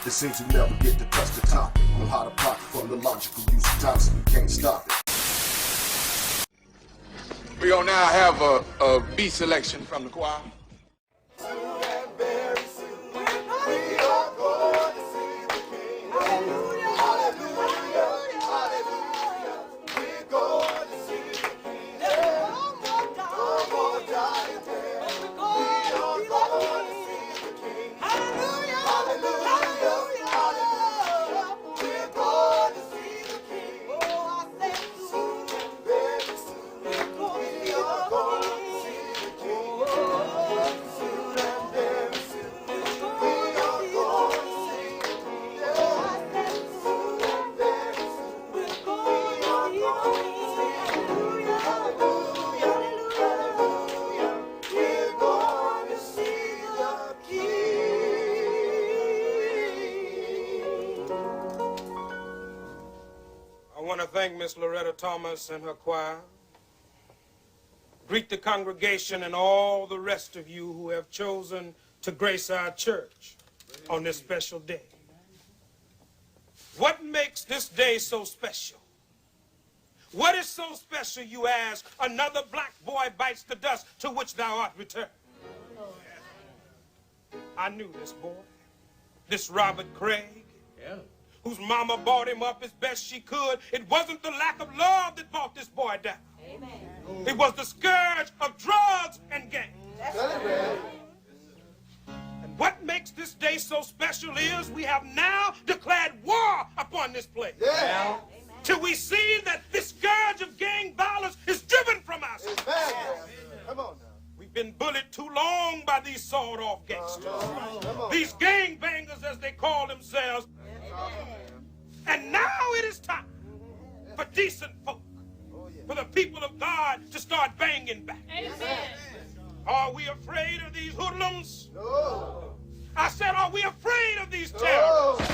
It seems you never get to touch the topic. Know how to profit from the logical use of time, so you can't stop it. We're gonna now have a beat selection from the choir. Thank Miss Loretta Thomas and her choir. Greet the congregation and all the rest of you who have chosen to grace our church on this special day. What makes this day so special? What is so special, you ask? Another black boy bites the dust to which thou art returned. I knew this boy, this Robert Craig. Yeah. Whose mama brought him up as best she could. It wasn't the lack of love that brought this boy down. Amen. It was the scourge of drugs and gangs. And what makes this day so special is we have now declared war upon this place. Yeah. Till we see that this scourge of gang violence is driven from us. Come on now. We've been bullied too long by these sawed-off gangsters. These gangbangers, as they call themselves. And now it is time for decent folk, for the people of God to start banging back. Amen. Are we afraid of these hoodlums? No. I said, are we afraid of these terrorists?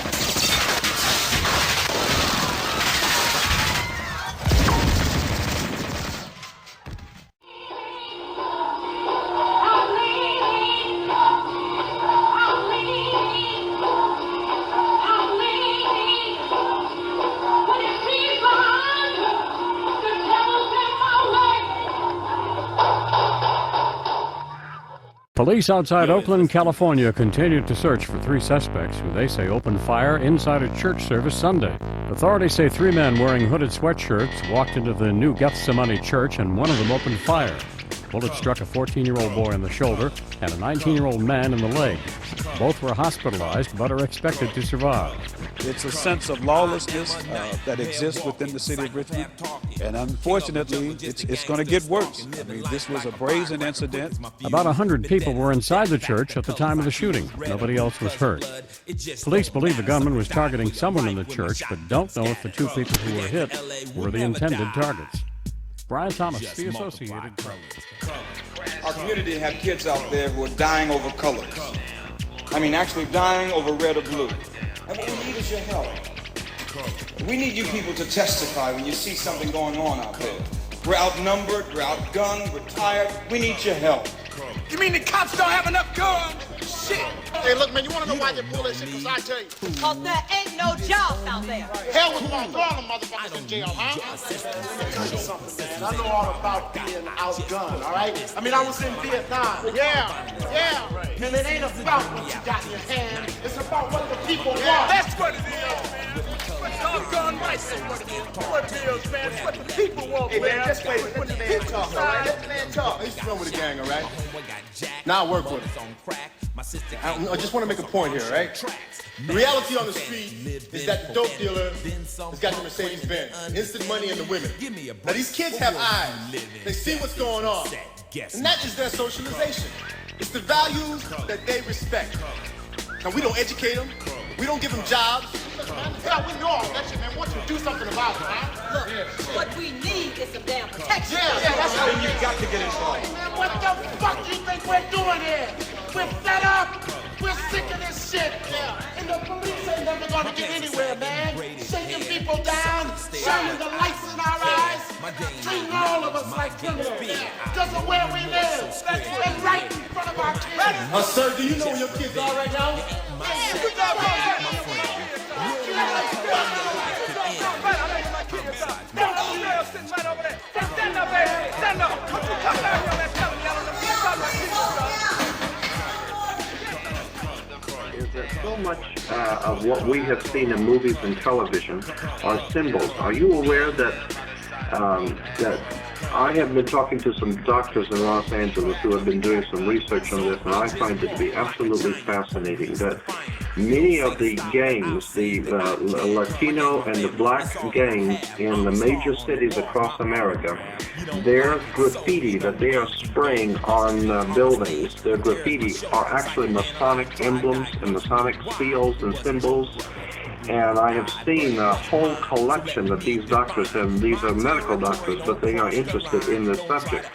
Police outside Oakland, California continued to search for 3 suspects who they say opened fire inside a church service Sunday. Authorities say 3 men wearing hooded sweatshirts walked into the New Gethsemane church and one of them opened fire. Bullets struck a 14-year-old boy in the shoulder and a 19-year-old man in the leg. Both were hospitalized but are expected to survive. It's a sense of lawlessness that exists within the city of Richmond, and unfortunately, it's going to get worse. I mean, this was a brazen incident. About 100 people were inside the church at the time of the shooting. Nobody else was hurt. Police believe the gunman was targeting someone in the church, but don't know if the 2 people who were hit were the intended targets. Brian Thomas, The Associated Press. Our community have kids out there who are dying over colors. I mean, actually dying over red or blue. And what we need is your help. We need you people to testify when you see something going on out there. We're outnumbered, we're outgunned, we're tired. We need your help. You mean the cops don't have enough guns? Shit! Hey, look, man, you want to know why they pull that shit? Because I tell you. Because there ain't no jobs out there. Hell was wrong. Throw all them motherfuckers in jail, huh? I know all about being outgunned, all right? I mean, I was in Vietnam. Yeah. And it ain't about what you got in your hand. It's about what the people want. That's what it is, man. What's doggone right, so what it is. What it is, man. It's what the people want, hey, man. Just wait. Let the man talk, all right? Let the man talk. I used to run with a gang, all right? Now I work with them. I just want to make a point here, right? The reality on the street is that the dope dealer has got the Mercedes-Benz, instant money, and the women. Now these kids have eyes. They see what's going on. And that is their socialization. It's the values that they respect. Now we don't educate them. We don't give them jobs. Yeah, we know all that shit, man. Want you to do something about it, huh? Look, what we need is some damn protection. Yeah, that's how Then you've got to get involved. Man, what the fuck you think we're doing here? We're fed up. We're sick of this shit. Yeah. And the police ain't never gonna get anywhere, man. Shaking people down, shining the lights in our eyes, treating all of us us like criminals. Because of where we live. That's right in front of our kids. Sir, do you know where your kids are right now? Is that so much of what we have seen in movies and television are symbols? Are you aware that that I have been talking to some doctors in Los Angeles who have been doing some research on this, and I find it to be absolutely fascinating that many of the gangs, the Latino and the black gangs in the major cities across America, their graffiti that they are spraying on buildings, their graffiti are actually Masonic emblems and Masonic seals and symbols. And I have seen a whole collection that these doctors have. These are medical doctors, but they are interested in this subject.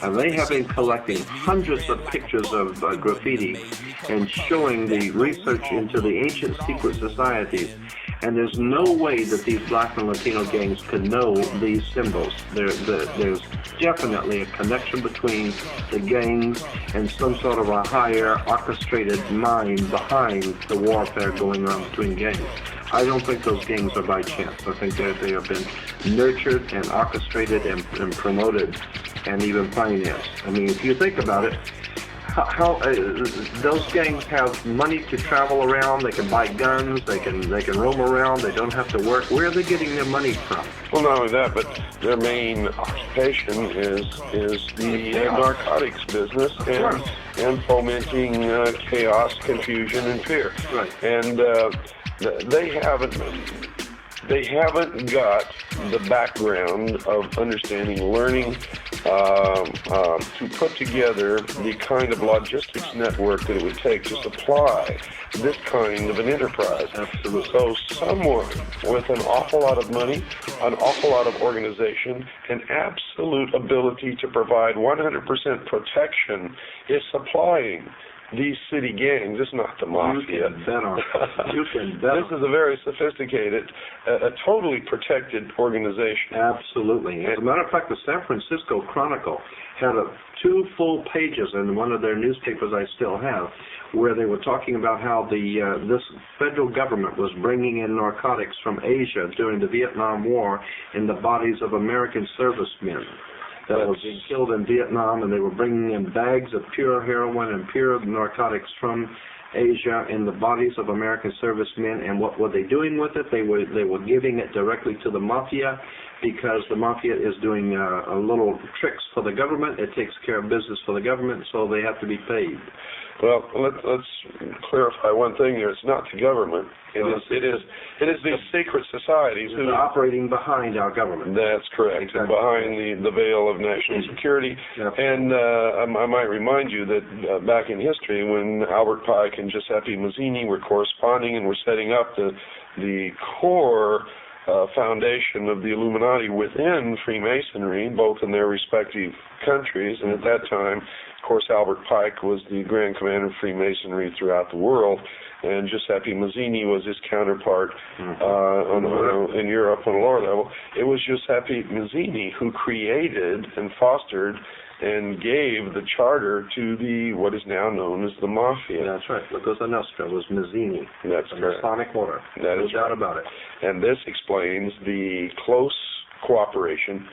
And they have been collecting hundreds of pictures of graffiti and showing the research into the ancient secret societies. And there's no way that these black and Latino gangs could know these symbols. There's definitely a connection between the gangs and some sort of a higher orchestrated mind behind the warfare going on between gangs. I don't think those gangs are by chance. I think that they have been nurtured and orchestrated and promoted and even financed. I mean, if you think about it, how those gangs have money to travel around, they can buy guns, they can roam around, they don't have to work. Where are they getting their money from? Well, not only that, but their main occupation is the narcotics business and fomenting chaos, confusion, and fear. Right. And they haven't got the background of understanding, learning to put together the kind of logistics network that it would take to supply this kind of an enterprise. Absolutely. So someone with an awful lot of money, an awful lot of organization, and absolute ability to provide 100% protection is supplying these city gangs. It's not the mafia. You can bet on it. You can bet. This is a very sophisticated, a totally protected organization. Absolutely. As a matter of fact, the San Francisco Chronicle had 2 full pages in one of their newspapers I still have, where they were talking about how this federal government was bringing in narcotics from Asia during the Vietnam War in the bodies of American servicemen that were being killed in Vietnam, and they were bringing in bags of pure heroin and pure narcotics from Asia in the bodies of American servicemen. And what were they doing with it? They were giving it directly to the mafia, because the mafia is doing a little tricks for the government. It takes care of business for the government, so they have to be paid. Well, let's clarify one thing here. It's not the government. It is these secret societies who are operating behind our government. That's correct, exactly. And behind the veil of national security. Yep. And I might remind you that back in history, when Albert Pike and Giuseppe Mazzini were corresponding and were setting up the core foundation of the Illuminati within Freemasonry, both in their respective countries, and at that time, of course, Albert Pike was the Grand Commander of Freemasonry throughout the world, and Giuseppe Mazzini was his counterpart in Europe on a lower level. It was Giuseppe Mazzini who created and fostered and gave the charter to what is now known as the Mafia. That's right. La Cosa Nostra was Mazzini. That's correct. Masonic order. That is no doubt about it. And this explains the close cooperation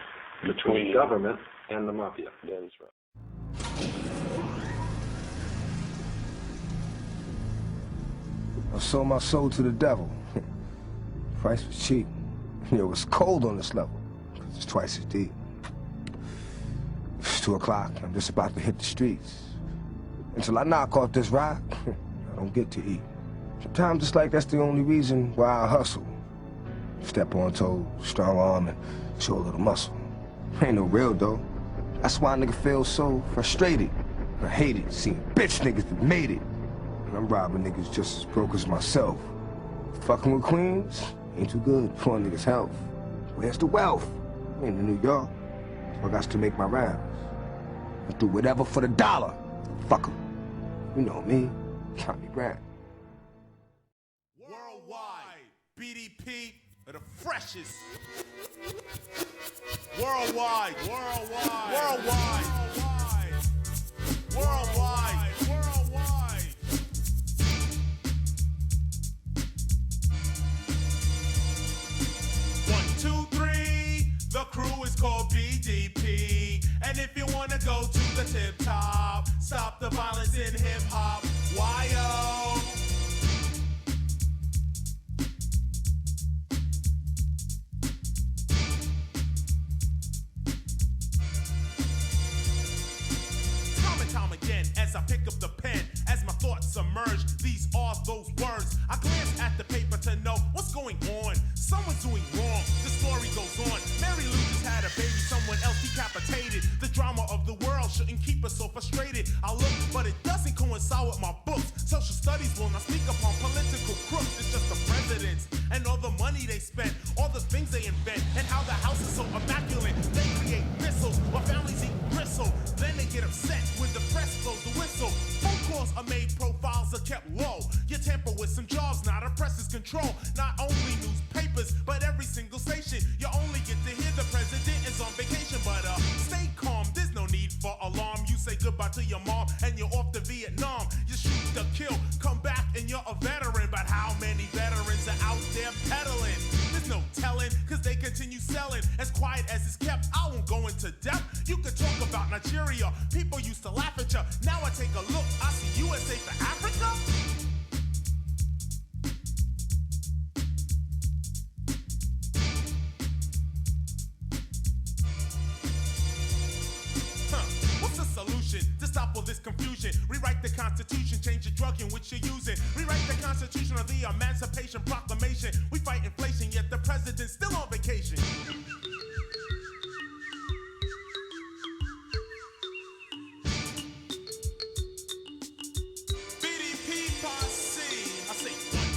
between government and the Mafia. That is right. I sold my soul to the devil. Price was cheap. It was cold on this level. It's twice as deep. It's 2 o'clock. I'm just about to hit the streets. Until I knock off this rock, I don't get to eat. Sometimes it's like that's the only reason why I hustle. Step on toes, strong arm, and show a little muscle. Ain't no real though. That's why a nigga feels so frustrated. I hate it, seeing bitch niggas that made it. And I'm robbing niggas just as broke as myself. Fucking with queens ain't too good for a nigga's health. Where's the wealth? Ain't in New York. So I got to make my rounds. I do whatever for the dollar. Fuck 'em. You know me. Count me grand. Worldwide BDP, the freshest. Worldwide, worldwide, worldwide, worldwide, worldwide. 1, 2, 3. The crew is called BDP. And if you wanna go to the tip top, stop the violence in hip hop. Why-oh? Time again, as I pick up the pen, as my thoughts emerge, these are those words. I glance at the paper to know what's going on. Someone's doing wrong, the story goes on. Mary Lou just had a baby, someone else decapitated. The drama of the world shouldn't keep us so frustrated. I look, but it doesn't coincide with my books. Social studies will not speak upon political crooks. It's just the presidents and all the money they spend, all the things they invent, and how the house is so immaculate. They create missiles while families eat gristle. Then they get upset when the press blows the whistle. Phone calls are made, profiles are kept low. You tamper with some jobs, not a press's control. Not only newspapers, but every single station. You only get to hear the president is on vacation. But stay calm, there's no need for alarm. You say goodbye to your mom and you're off to Vietnam. You shoot to kill, come back and you're a veteran. But how many veterans are out there peddling? There's no telling, cause they continue selling. As quiet as it's kept, I won't go into depth. You could talk about Nigeria, people used to laugh at you. Now I take a look, I see USA for Africa. What's the solution to stop all this confusion? Rewrite the Constitution, change the drug in which you're using. Rewrite the Constitution of the Emancipation Proclamation. We fight inflation, yet the president's still on vacation. BDP posse. I say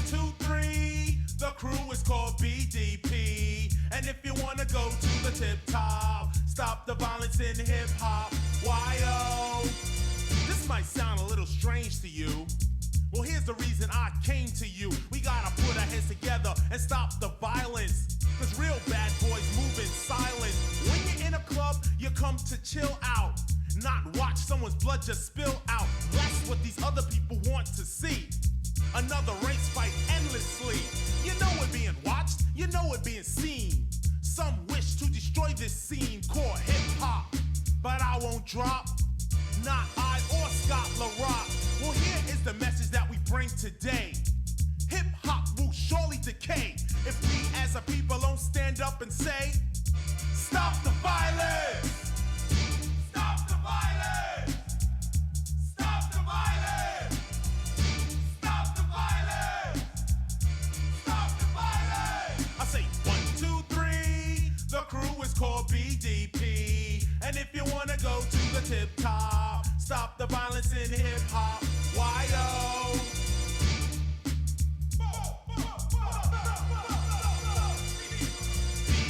1, 2, 3. The crew is called BDP. And if you wanna go to the tip top, stop the violence in hip hop. Why-oh? This might sound a little strange to you. Well, here's the reason I came to you. We gotta put our heads together and stop the violence. Cause real bad boys move in silence. When you're in a club, you come to chill out, not watch someone's blood just spill out. That's what these other people want to see. Another race fight endlessly. You know it being watched, you know it being seen. Some wish to destroy this scene called hip-hop, but I won't drop. Not I or Scott LaRock. Well, here is the message that we bring today. Hip-hop will surely decay if we as a people don't stand up and say, stop the violence! Stop the violence! Stop the violence! Stop the violence! Stop the violence! I say 1, 2, 3. The crew is called BDP. And if you wanna go to the tip top, stop the violence in hip hop. Why-oh?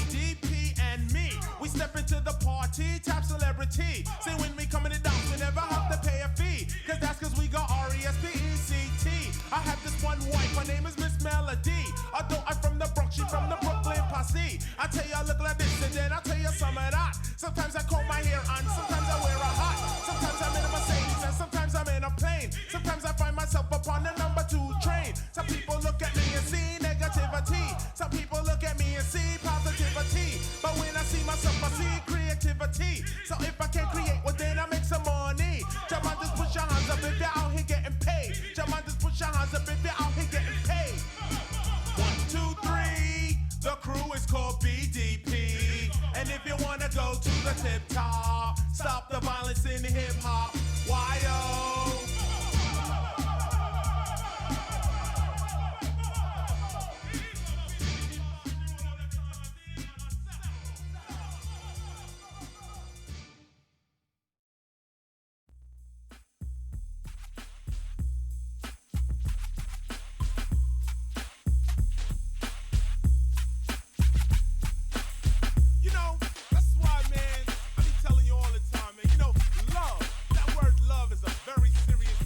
BDP and me, we step into the party, top celebrity. Say when we come in the dance, we never have to pay a fee. Cause that's cause we got R-E-S-P-E-C-T. I have this one wife, her name is Miss Melody. Although I'm from the Bronx, she from the Brooklyn posse. I tell you I look like this and then I tell you some of that. Sometimes I comb my hair on, sometimes I wear a hat. Sometimes I'm in a Mercedes and sometimes I'm in a plane. Sometimes I find myself upon the number 2 train. Some people look at me and see negativity. Some people look at me and see positivity. But when I see myself, I see creativity. So if I can create, well then I make some money. Jaman, just put your hands up if you're out here getting paid. Jaman, just put your hands up if you're out here getting paid. 1, 2, 3. The crew is called BDP. And if you wanna go to the tip top, stop the violence in hip hop. Why-oh? You know, that's why, man, I be telling you all the time, man. You know, love, that word love is a very serious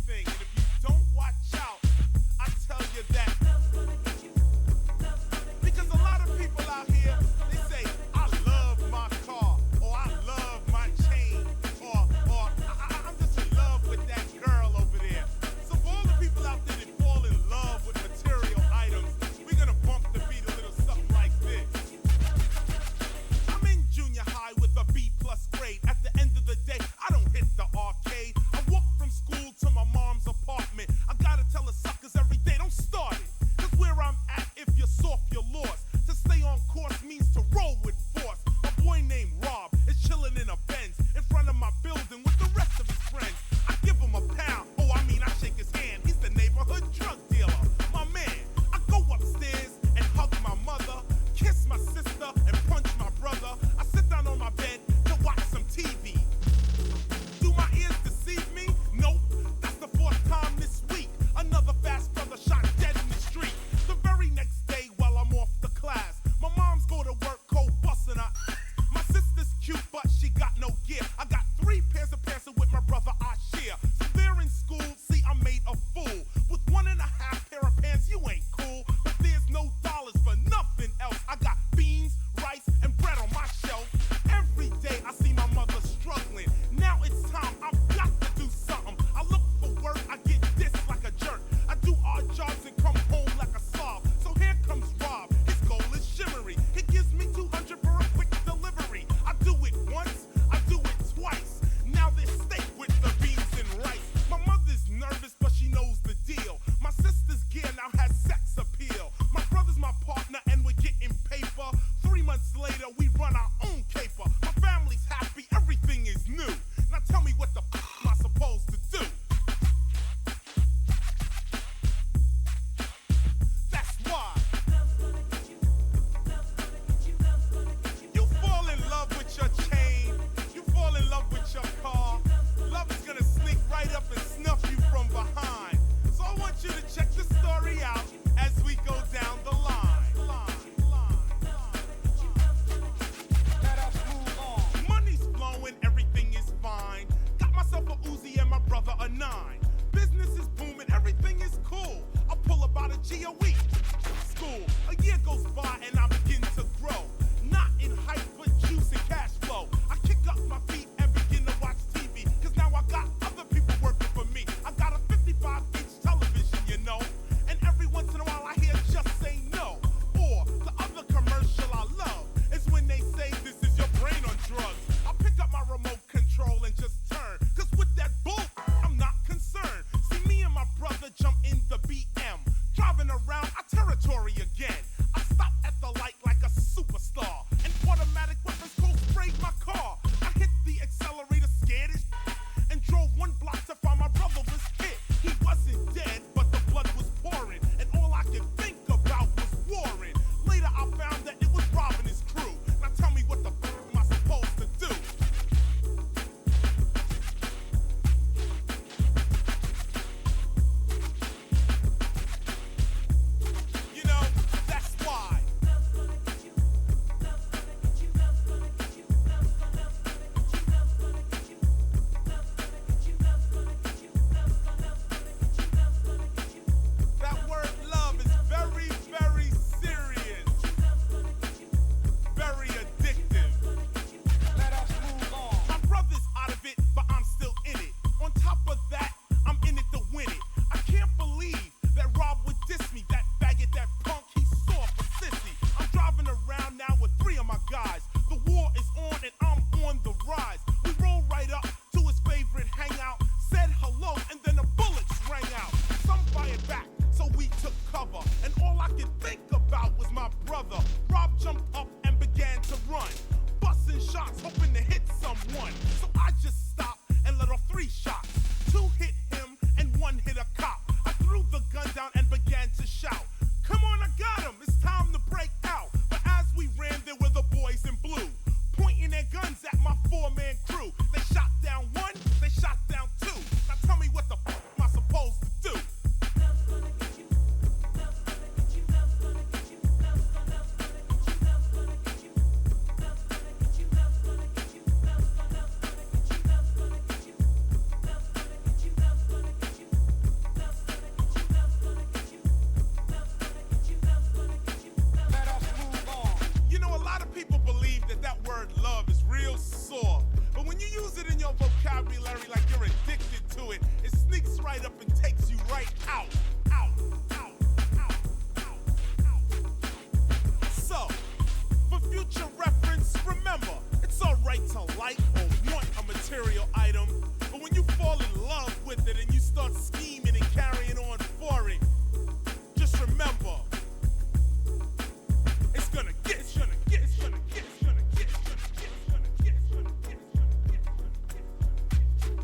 that word love is real sore. But when you use it in your vocabulary like you're addicted to it, it sneaks right up and takes you right out. So, for future reference, remember, it's alright to like or want a material item, but when you fall in love with it and you start scheming and carrying on for it, just remember, it's gonna get, it's gonna get, it's gonna get, it's gonna get, it's gonna get, it's gonna get, it's gonna get, it's gonna get, it's gonna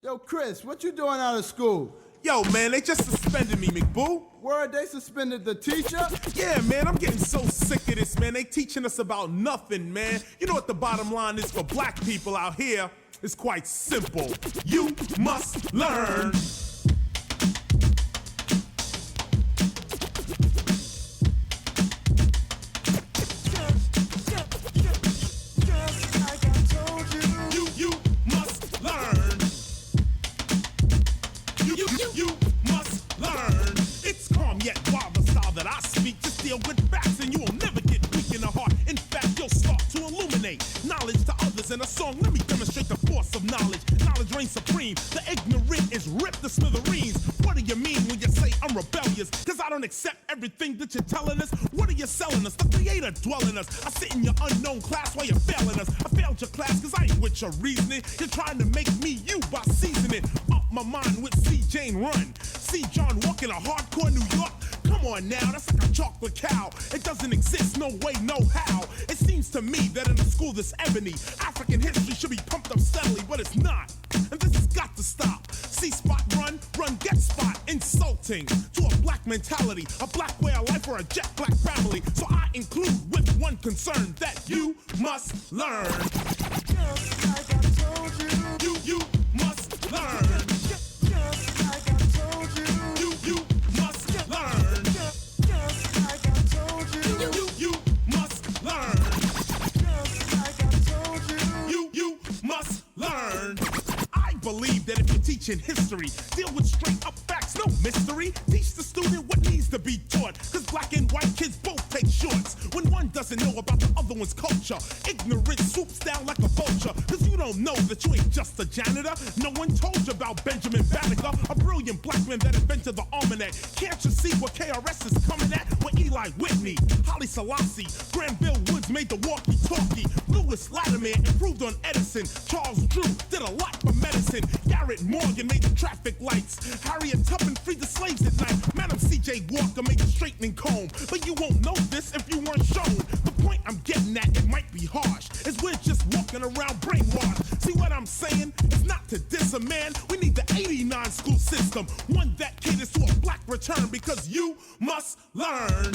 Yo, Chris, what you doing out of school? Yo, man, they just suspended me, McBoo. Word, they suspended the teacher? Yeah, man, I'm getting so sick of this, man. They teaching us about nothing, man. You know what the bottom line is for black people out here? It's quite simple. You must learn. In a song, let me demonstrate the force of knowledge. Knowledge reigns supreme. The ignorant is ripped to smithereens. What do you mean when you say I'm rebellious? Cause I don't accept everything that you're telling us. What are you selling us? The creator dwelling us. I sit in your unknown class while you're failing us. I failed your class cause I ain't with your reasoning. You're trying to make me you by seasoning up my mind with C. Jane Run. See John walk in a hardcore New York. Come on now, that's like a chocolate cow. It doesn't exist, no way, no how. It seems to me that in a school this ebony, African history should be pumped up steadily, but it's not. And this has got to stop. See spot, run, get spot. Insulting to a black mentality, a black way of life or a jet black family. So I include with one concern that you must learn. Just like I told you. You must learn. Just like I told you. You must learn. Just like I told you. You must learn. Just like I told you. You must learn. I believe that if you're teaching history, deal with straight up facts, no mystery. Teach the student what needs to be taught, cause black and white kids both take shorts. When one doesn't know about the other one's culture, ignorance swoops down like a vulture, cause you don't know that you ain't just a janitor. No one told you about Benjamin Banneker, a brilliant black man that invented the almanac. Can't you see what KRS is coming at? With Eli Whitney, Haile Selassie, Granville Woods made the walkie-talkie, Lewis Latimer improved on Edison, Charles Drew did a lot for medicine, Garrett Morgan made the traffic lights, Harriet Tubman freed the slaves at night, Madam C.J. Walker made the straightening comb. But you won't know this if you weren't shown. The point I'm getting at, it might be harsh, is we're just walking around brainwashed. See what I'm saying? It's not to diss a man. We need the 89 school system, one that caters to a black return, because you must learn.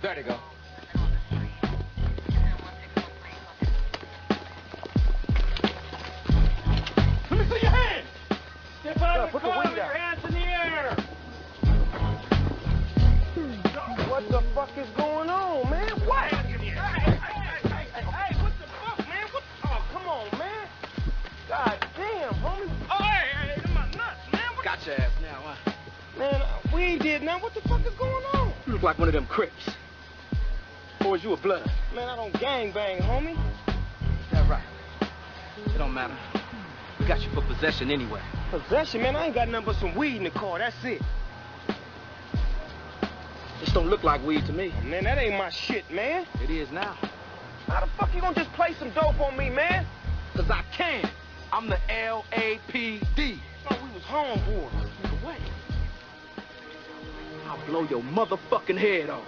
There you go. Let me see your hands. Step out of the put the car weed with your out. hands in the air. What the fuck is going on, man? What? Hey, what the fuck, man? Oh, come on, man. God damn, homie. Oh, hey, them my nuts, man. Got your ass now, huh? Man, we ain't did nothing. What the fuck is going on? You look like one of them Crips. Or is you a blood? Man, I don't gang bang, homie. Is that right? It don't matter. We got you for possession anyway. Possession, man? I ain't got nothing but some weed in the car. That's it. This don't look like weed to me. Man, that ain't my shit, man. It is now. How the fuck you gonna just play some dope on me, man? Cause I can. I'm the LAPD. Thought we was homeboys. Nigga, wait. I'll blow your motherfucking head off.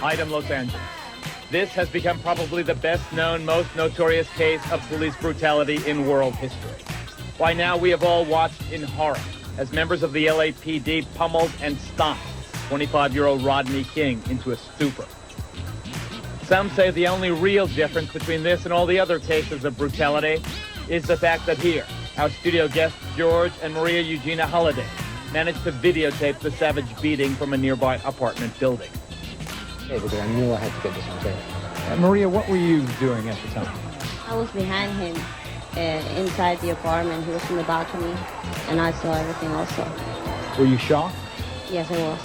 Item Los Angeles. This has become probably the best known, most notorious case of police brutality in world history. By now, we have all watched in horror as members of the LAPD pummeled and stomped 25-year-old Rodney King into a stupor. Some say the only real difference between this and all the other cases of brutality is the fact that here, our studio guests George and Maria Eugenia Holliday managed to videotape the savage beating from a nearby apartment building. Hey, but I knew I had to get this on tape. Maria, what were you doing at the time? I was behind him inside the apartment. He was in the balcony, and I saw everything also. Were you shocked? Yes, I was.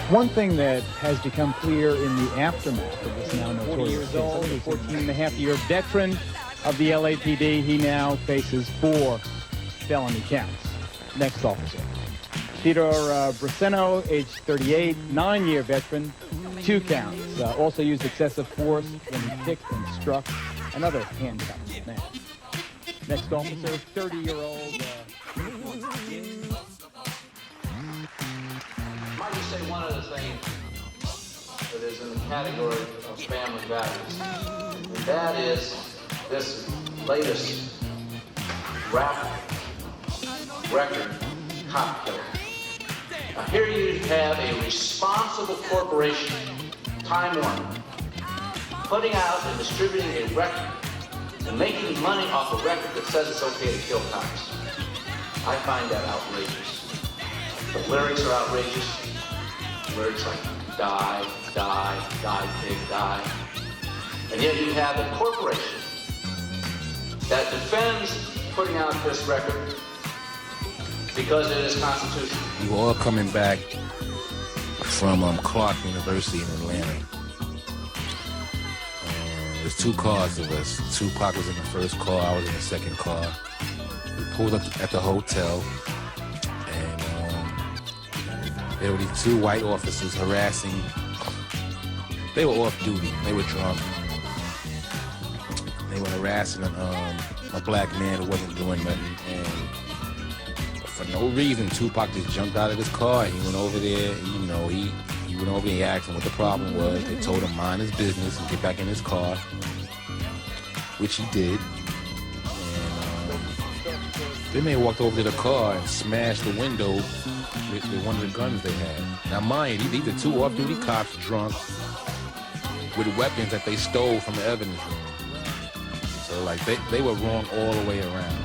One thing that has become clear in the aftermath of this now notorious 14-and-a-half-year veteran of the LAPD, he now faces 4 felony counts. Next officer. Peter Braceno, age 38, 9-year veteran, 2 counts. Also used excessive force when he kicked and struck another handcuffed man. Next officer, 30-year-old. Might just say one other thing that is in the category of family values, and that is this latest rap record cop killer. Now here you have a responsible corporation, Time Warner, putting out and distributing a record and making money off a record that says it's okay to kill cops. I find that outrageous. The lyrics are outrageous. Lyrics like die, die, die, pig, die. And yet you have a corporation that defends putting out this record because it is constitutional. We were all coming back from Clark University in Atlanta. There's 2 cars of us. Tupac was in the first car, I was in the second car. We pulled up at the hotel, and there were these 2 white officers harassing. They were off duty, they were drunk. They were harassing a black man who wasn't doing nothing, and for no reason, Tupac just jumped out of his car. He went over there, and, he went over and he asked him what the problem was. They told him mind his business and get back in his car, which he did. And then they walked over to the car and smashed the window with one of the guns they had. Now mind you, these are 2 off-duty cops drunk with weapons that they stole from the evidence room. So like they were wrong all the way around.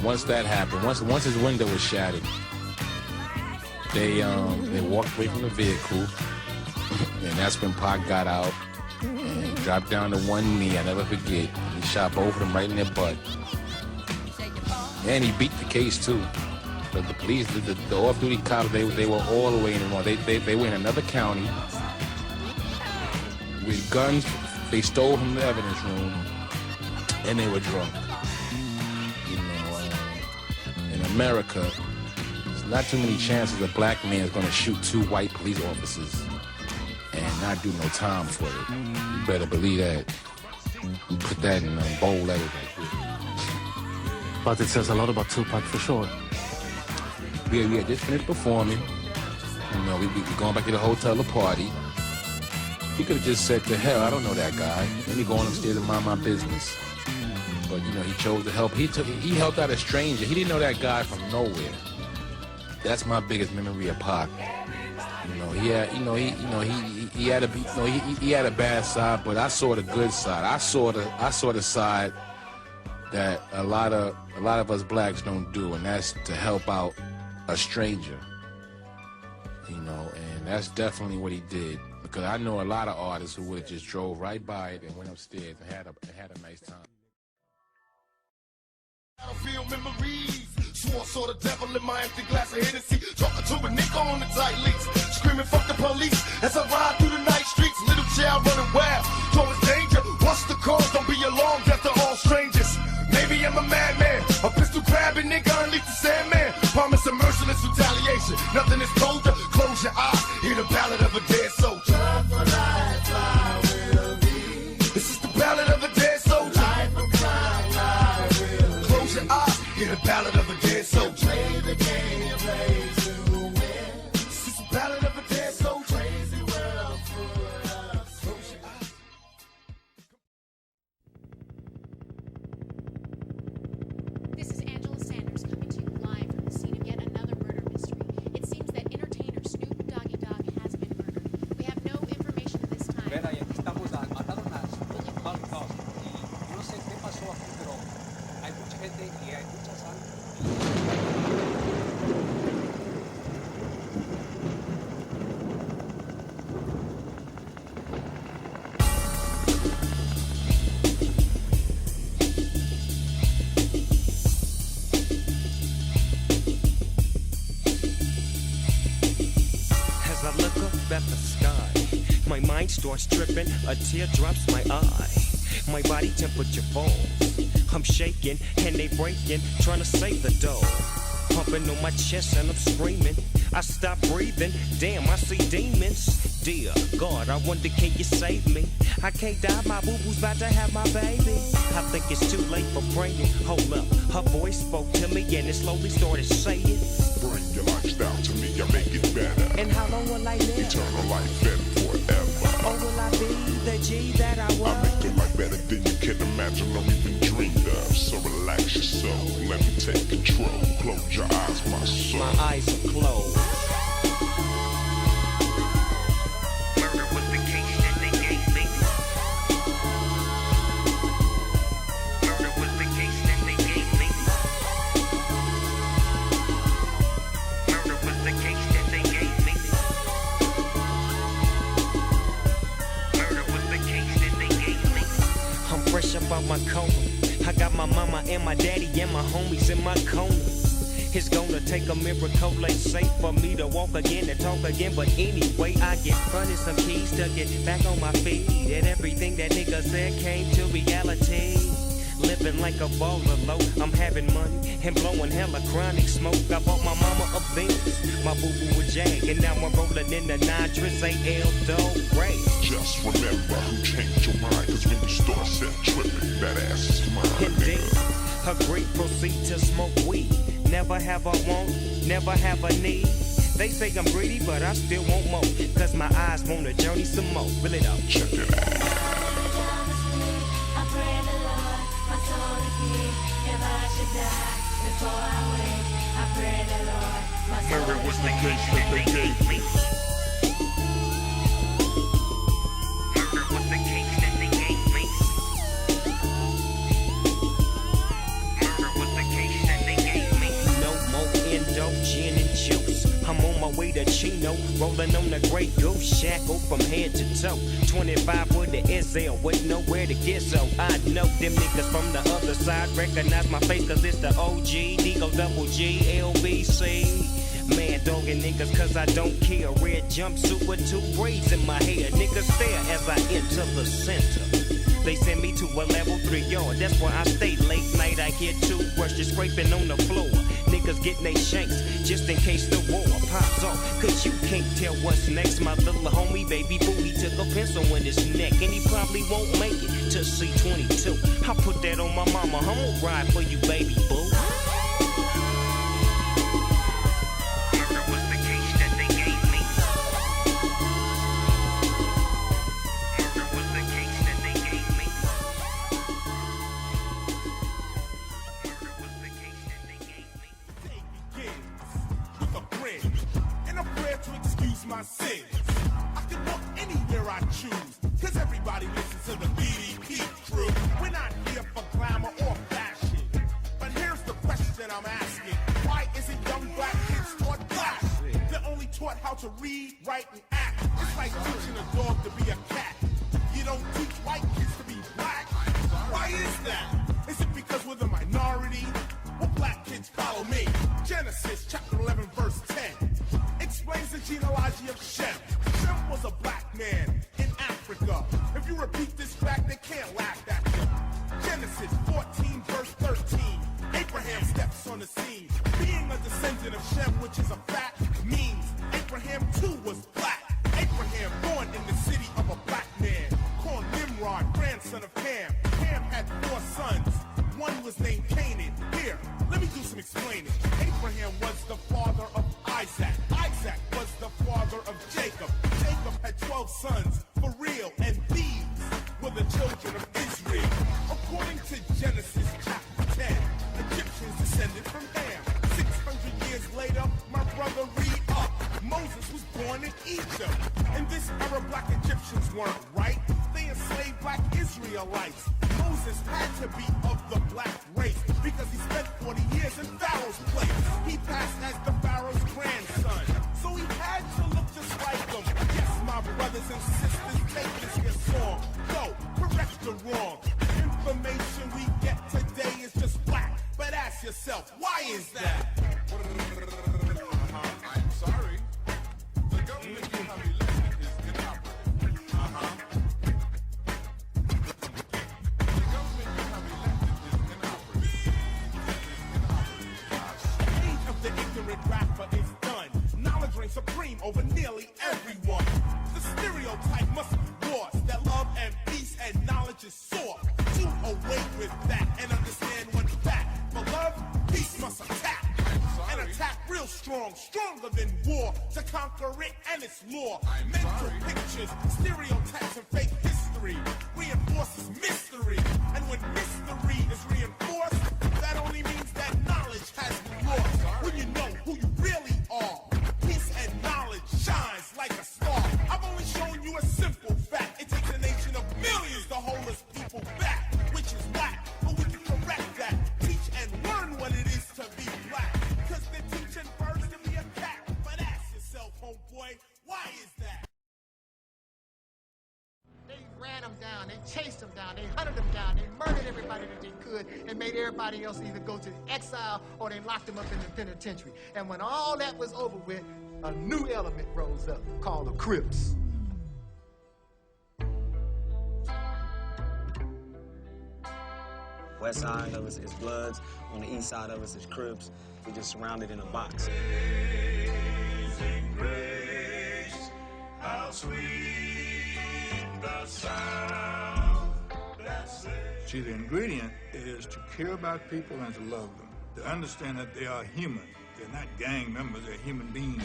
Once that happened, once his window was shattered, they walked away from the vehicle, and that's when Pac got out and dropped down to one knee. I never forget. He shot both of them right in their butt, and he beat the case too. But the police, the off-duty cops, they were all the way in the wrong. They were in another county with guns they stole from the evidence room, and they were drunk. In America, there's not too many chances a black man is going to shoot 2 white police officers and not do no time for it. You better believe that. You put that in bold letters right there. But it says a lot about Tupac for sure. We had just finished performing. We going back to the hotel to party. He could have just said, to hell, I don't know that guy. Let me go on upstairs and mind my business. But he chose to help. He helped out a stranger. He didn't know that guy from nowhere. That's my biggest memory of Pac. He had a bad side, but I saw the good side. I saw the side that a lot of us blacks don't do, and that's to help out a stranger, you know, and that's definitely what he did. Because I know a lot of artists who would have just drove right by it and went upstairs and had a nice time. Battlefield memories. Swore saw the devil in my empty glass of Hennessy. Talking to a nigga on the tight lease. Screaming fuck the police as I ride through the night streets. Little child running wild. Towards danger. What's the cause? Don't be alarmed after all strangers. Maybe I'm a madman. A pistol grabbing nigga unleash the Sandman. Promise a merciless retaliation. Nothing is colder. Close your eyes. Hear the ballad of a dead soldier. Just for life I will be. This is the ballad of a dead soldier. Life of crime I will be. Close your eyes. Hear the ballad of a dead soldier. Play the game you play to win. This is the ballad of a dead soldier. Crazy world full of. Close your eyes. This is Angela Sanders coming to you live from the scene of yet another murder mystery. It seems that entertainer Snoop Doggy Dogg has been murdered. We have no information at this time. Ven ahí, aquí estamos mataron a Mal Cosby. Y yo no sé qué pasó aquí, pero hay mucha gente y hay mucha sangre. As I look up at the sky, my mind starts tripping, a tear drops my eye. My body temperature falls. I'm shaking and they breaking, trying to save the dough. Pumping on my chest and I'm screaming. I stop breathing, damn, I see demons. Dear God, I wonder, can you save me? I can't die, my boo-boo's about to have my baby. I think it's too late for praying. Hold up, her voice spoke to me and it slowly started saying, bring your lifestyle to me, I'll make it better. and how long will I live? Eternal life and forever. Or will I be the G that I was? I'll make your life better than you can imagine or even dreamed of. So relax your soul, let me take control. Close your eyes, my soul. My eyes are closed. Murder was the case that they gave me. Murder was the case that they gave me. Murder was the case that they gave me. Murder was the case that they gave me. I'm fresh up out my coma. I got my mama and my daddy and my homies in my corner. It's gonna take a miracle, ain't safe for me to walk again and talk again. But anyway, I get fronted some keys to get back on my feet. And everything that nigga said came to reality. Living like a baller low, I'm having money and blowing hella chronic smoke. I bought my mama a Benz, my boo-boo a Jag, and now I'm rolling in the 9 Tris AL Dog Ray. Just remember who changed your mind, cause when you start set tripping, that ass is mine. Indeed, agree, proceed to smoke weed. Never have a want, never have a need. They say I'm greedy, but I still want more. Cause my eyes want a journey some more. Really though. Check it out. I pray the Lord, my soul to keep. If I should die before I wake, I pray the Lord, my soul Murder was the to case that they gave me. Murder was the case that they gave me. Murder was the case that they gave me. No more endo, gin and juice. I'm on my way to Chino, rolling on the Grey Goose, shackled from head to toe. 25 with the SL, with nowhere to get, so I know them niggas from the other side recognize my face, cause it's the OG, Digo Double G, LBC. Man dogging niggas cause I don't care. Red jumpsuit with 2 braids in my hair. Niggas stare as I enter the center. They send me to a level 3 yard. That's where I stay late night. I hear 2 brushes scraping on the floor. Niggas getting they shanks just in case the war pops off. Cause you can't tell what's next. My little homie, baby boo, he took a pencil in his neck. And he probably won't make it to C22. I put that on my mama. I'm gonna ride for you, baby boo. My sins. I can look anywhere I choose, cause everybody listens to the BDP crew. We're not here for glamour or fashion, but here's the question I'm asking: why is it young black kids taught how to read, write, and act. It's like teaching a dog to be a cat. You don't teach white kids to be black. Why is that? Is it because we're the minority? Well, black kids follow me. Genesis chapter 11 verse 10 explains the genealogy of Shem. Shem was a black man in Africa. If you repeat this fact, they can't laugh at you. Genesis 14 verse 13. Abraham steps on the scene. Being a descendant of Shem, which is a fact, means Abraham too was black. Abraham born in the city of a black man called Nimrod, grandson of Ham. Ham had 4 sons. One was named Canaan. Here, let me do some explaining. Abraham was the father of Isaac. Isaac was the father of Jacob. Jacob had 12 sons, for real, and these were the children of Israel. According to Genesis chapter 10, Egyptians descended from Ham. 600 years later, my brother read up. Moses was born in Egypt. In this era, black Egyptians weren't right. They enslaved black Israelites. Moses had to be of the black race because he spent 40 years in Pharaoh's place. He passed as the Pharaoh's grandson, so he had to look just like them. Yes, my brothers and sisters, take this your song. Go, correct the wrong. The information we get today is just black. But ask yourself, why is that? I'm sorry. The government you have elected is inoperable. The government you have elected is inoperable. The age of the ignorant rapper is done. Knowledge reigns supreme over nearly everyone. The stereotype must be lost that love and peace and knowledge is soft. Do away with that and understand one fact. For love, peace must attack. And attack real strong, stronger than war, to conquer it and its law. Mental pictures, stereotypes, and fake history reinforces mystery. And when mystery is reinforced, that only means that knowledge has been lost. When you know who you really are, peace and knowledge shines like a star. I've only shown you a simple fact. It takes a nation of millions to hold us people back, which is whack, but we can correct that. Teach and learn what it is to be black. Cause they're teaching birds to be a cat. But ask yourself, homeboy, why is that? They ran them down, they chased them down, they hunted them down, they murdered everybody that they could, and made everybody else either go to exile or they locked them up in the penitentiary. And when all that was over with, a new element rose up called the Crips. West side of us is Bloods, on the east side of us is Crips. We just surrounded in a box. Amazing grace, how sweet the sound that saved. See, the ingredient is to care about people and to love them, to understand that they are human. They're not gang members, they're human beings.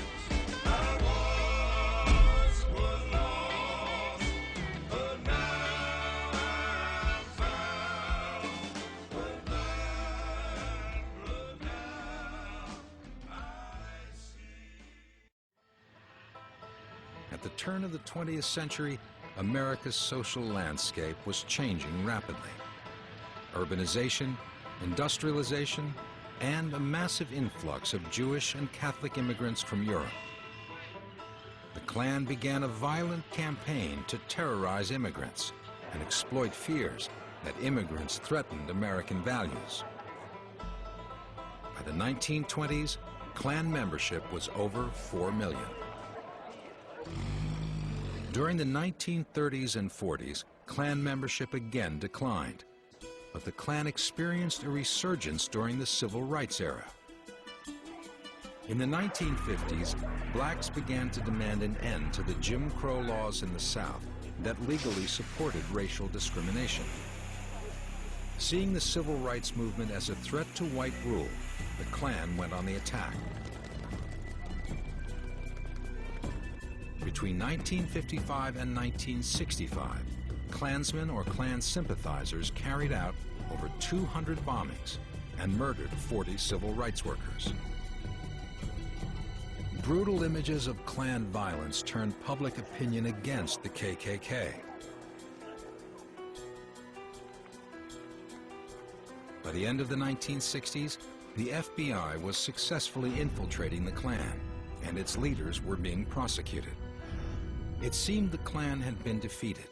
At the turn of the 20th century, America's social landscape was changing rapidly. Urbanization, industrialization, and a massive influx of Jewish and Catholic immigrants from Europe. The Klan began a violent campaign to terrorize immigrants and exploit fears that immigrants threatened American values. By the 1920s, Klan membership was over 4 million. During the 1930s and 40s, Klan membership again declined, but the Klan experienced a resurgence during the Civil Rights era. In the 1950s, blacks began to demand an end to the Jim Crow laws in the South that legally supported racial discrimination. Seeing the Civil Rights Movement as a threat to white rule, the Klan went on the attack. Between 1955 and 1965, Klansmen or Klan sympathizers carried out over 200 bombings and murdered 40 civil rights workers. Brutal images of Klan violence turned public opinion against the KKK. By the end of the 1960s, the FBI was successfully infiltrating the Klan, and its leaders were being prosecuted. It seemed the Klan had been defeated.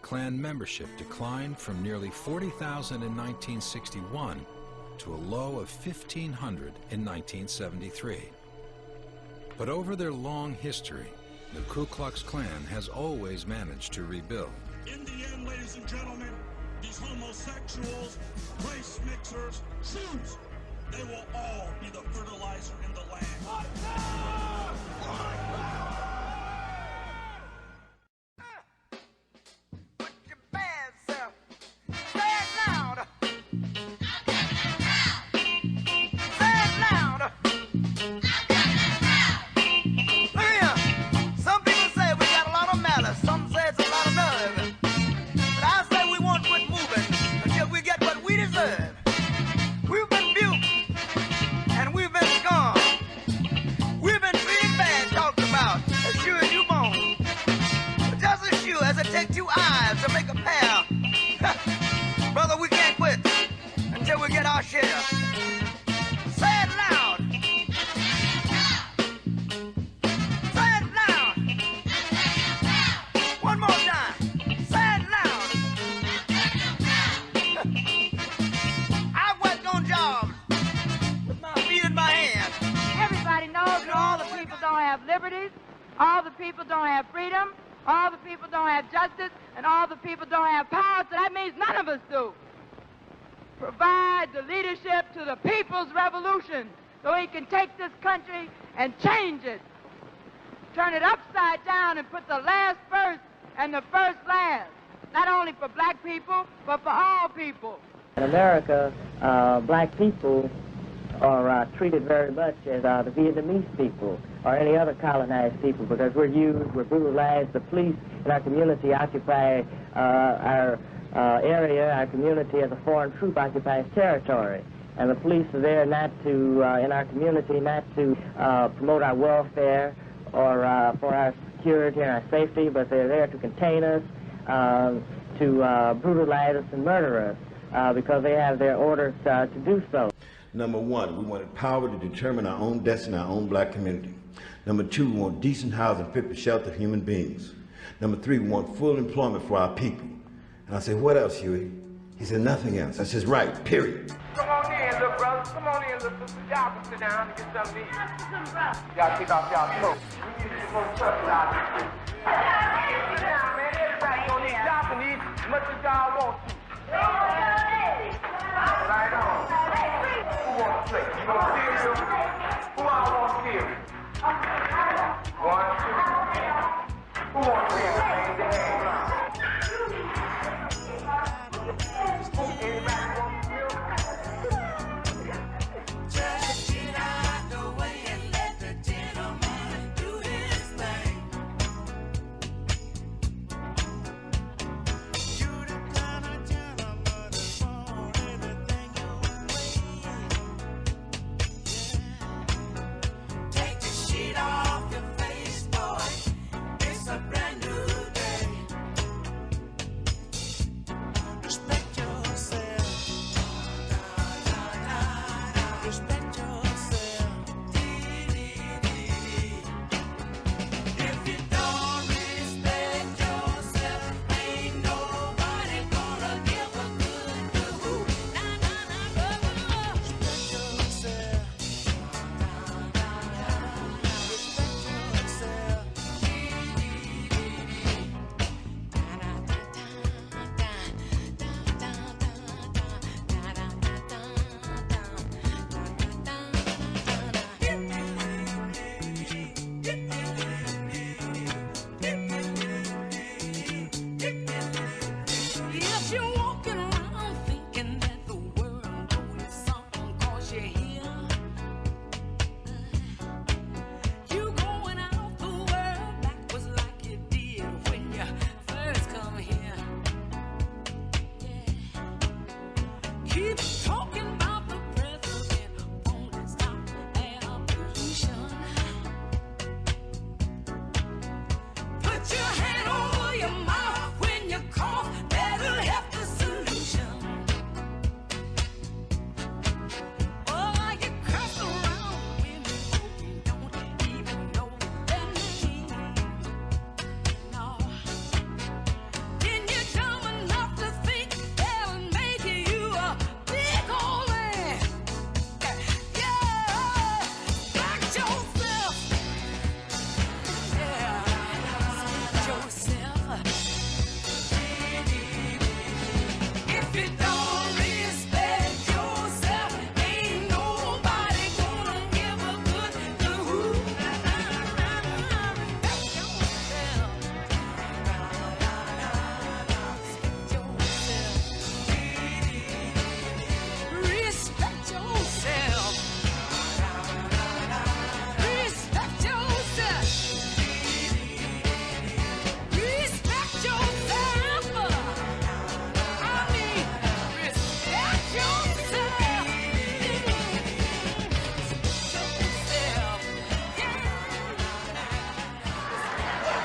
Klan membership declined from nearly 40,000 in 1961 to a low of 1,500 in 1973. But over their long history, the Ku Klux Klan has always managed to rebuild. In the end, ladies and gentlemen, these homosexuals, race mixers, Jews, they will all be the fertilizer in the land. All the people don't have freedom, all the people don't have justice, and all the people don't have power, so that means none of us do. Provide the leadership to the people's revolution so he can take this country and change it. Turn it upside down and put the last first and the first last, not only for black people, but for all people. In America, black people are treated very much as the Vietnamese people or any other colonized people, because we're used, we're brutalized. The police in our community occupy our area, our community, as a foreign troop occupies territory. And the police are there not to, in our community, not to promote our welfare or for our security and our safety, but they're there to contain us, to brutalize us and murder us, because they have their orders to do so. Number one, we wanted power to determine our own destiny, our own black community. Number two, we want decent housing fit for shelter of human beings. Number three, we want full employment for our people. And I said, what else, Huey? He said, nothing else. I said, right, period. Come on in, little brothers. Come on in, little sisters. Y'all can sit down and get something to eat. Y'all take off y'all coats. We need to go trouble out here. Sit down, man. Everybody gonna need. Y'all can eat as much as y'all want to. Right on. Who wants plate? You want cereal? Who all wants cereal? 1, 2. Who wants cereal? Raise your hand. Anybody want cereal? Just get out the way and let the gentleman do his thing. You're the kind of gentleman that's for everything your way. Take the shit off your face.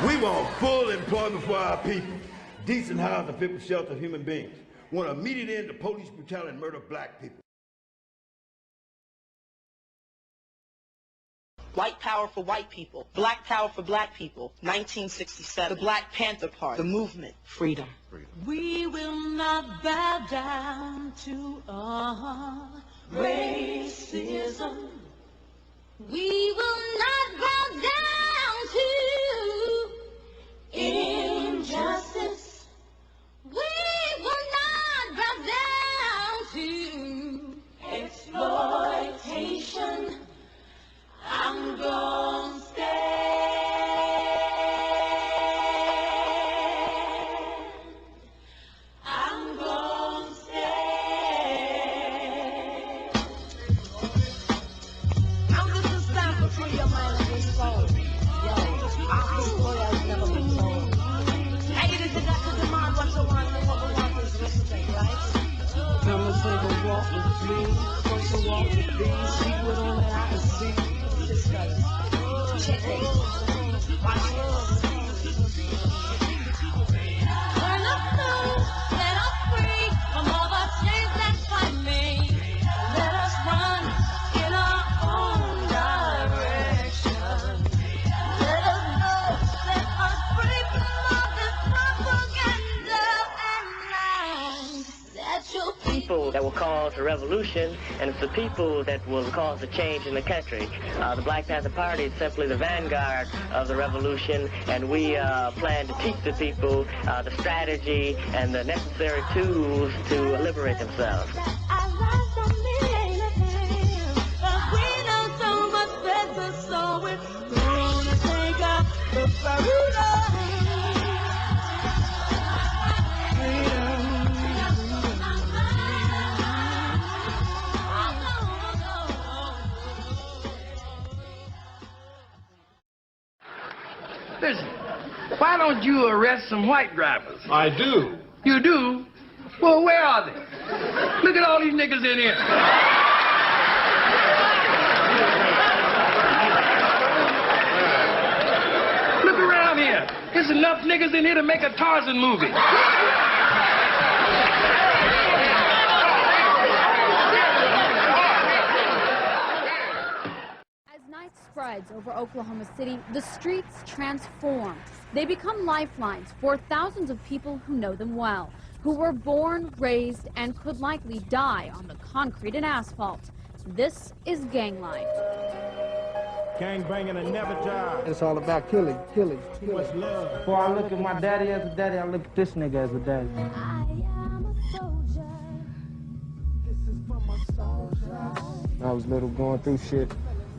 We want full employment for our people, decent housing, fit for shelter of human beings. We want an immediate end to police brutality and murder of black people. White power for white people, black power for black people, 1967, the Black Panther Party, the movement, freedom. We will not bow down to racism. We will not bow down to injustice. We will not bow down to exploitation. I'm gonna stand. I'm gonna stand. I'm just a stand for free your mind and your soul. Yo, our story has never been told. And it is enough to demand what you want and what we want is respect, right? Come and take a walk with me. First a walk with these. See what only I can see. Check it. Watch this. Turn us loose, let us free from all the chains that fight me. Let us run in our own direction. Let us know, let us free from all this propaganda and lies that you People that will cause a revolution, and it's the people that will cause a change in the country. The Black Panther Party is simply the vanguard of the revolution, and we plan to teach the people the strategy and the necessary tools to liberate themselves. Listen, why don't you arrest some white drivers? I do. You do? Well, where are they? Look at all these niggas in here. Look around here. There's enough niggas in here to make a Tarzan movie. Spreads over Oklahoma City, the streets transform. They become lifelines for thousands of people who know them well, who were born, raised, and could likely die on the concrete and asphalt. This is gang life. Gang banging and never die. It's all about killing. Too much love. Before I look at my daddy as a daddy, I look at this nigga as a daddy. I was little going through shit.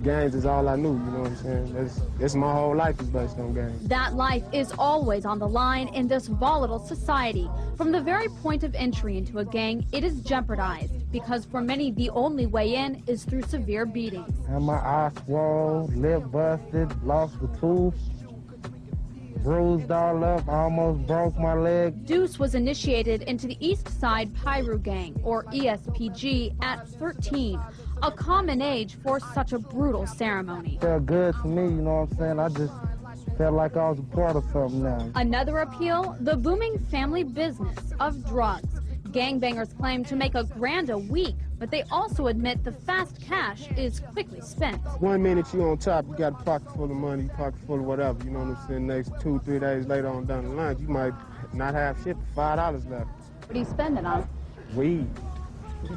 Gangs is all I knew, you know what I'm saying? That's my whole life is based on gangs. That life is always on the line in this volatile society. From the very point of entry into a gang, it is jeopardized because for many, the only way in is through severe beatings. Had my eye swollen, lip busted, lost a tooth, bruised all up, almost broke my leg. Deuce was initiated into the East Side Piru Gang, or ESPG, at 13. A common age for such a brutal ceremony. Felt good to me, you know what I'm saying? I just felt like I was a part of something now. Another appeal, the booming family business of drugs. Gangbangers claim to make $1,000 a week, but they also admit the fast cash is quickly spent. 1 minute you on top, you got a pocket full of money, pocket full of whatever, you know what I'm saying? Next 2-3 days later on down the line, you might not have shit for $5 left. What do you spend it on? Weed.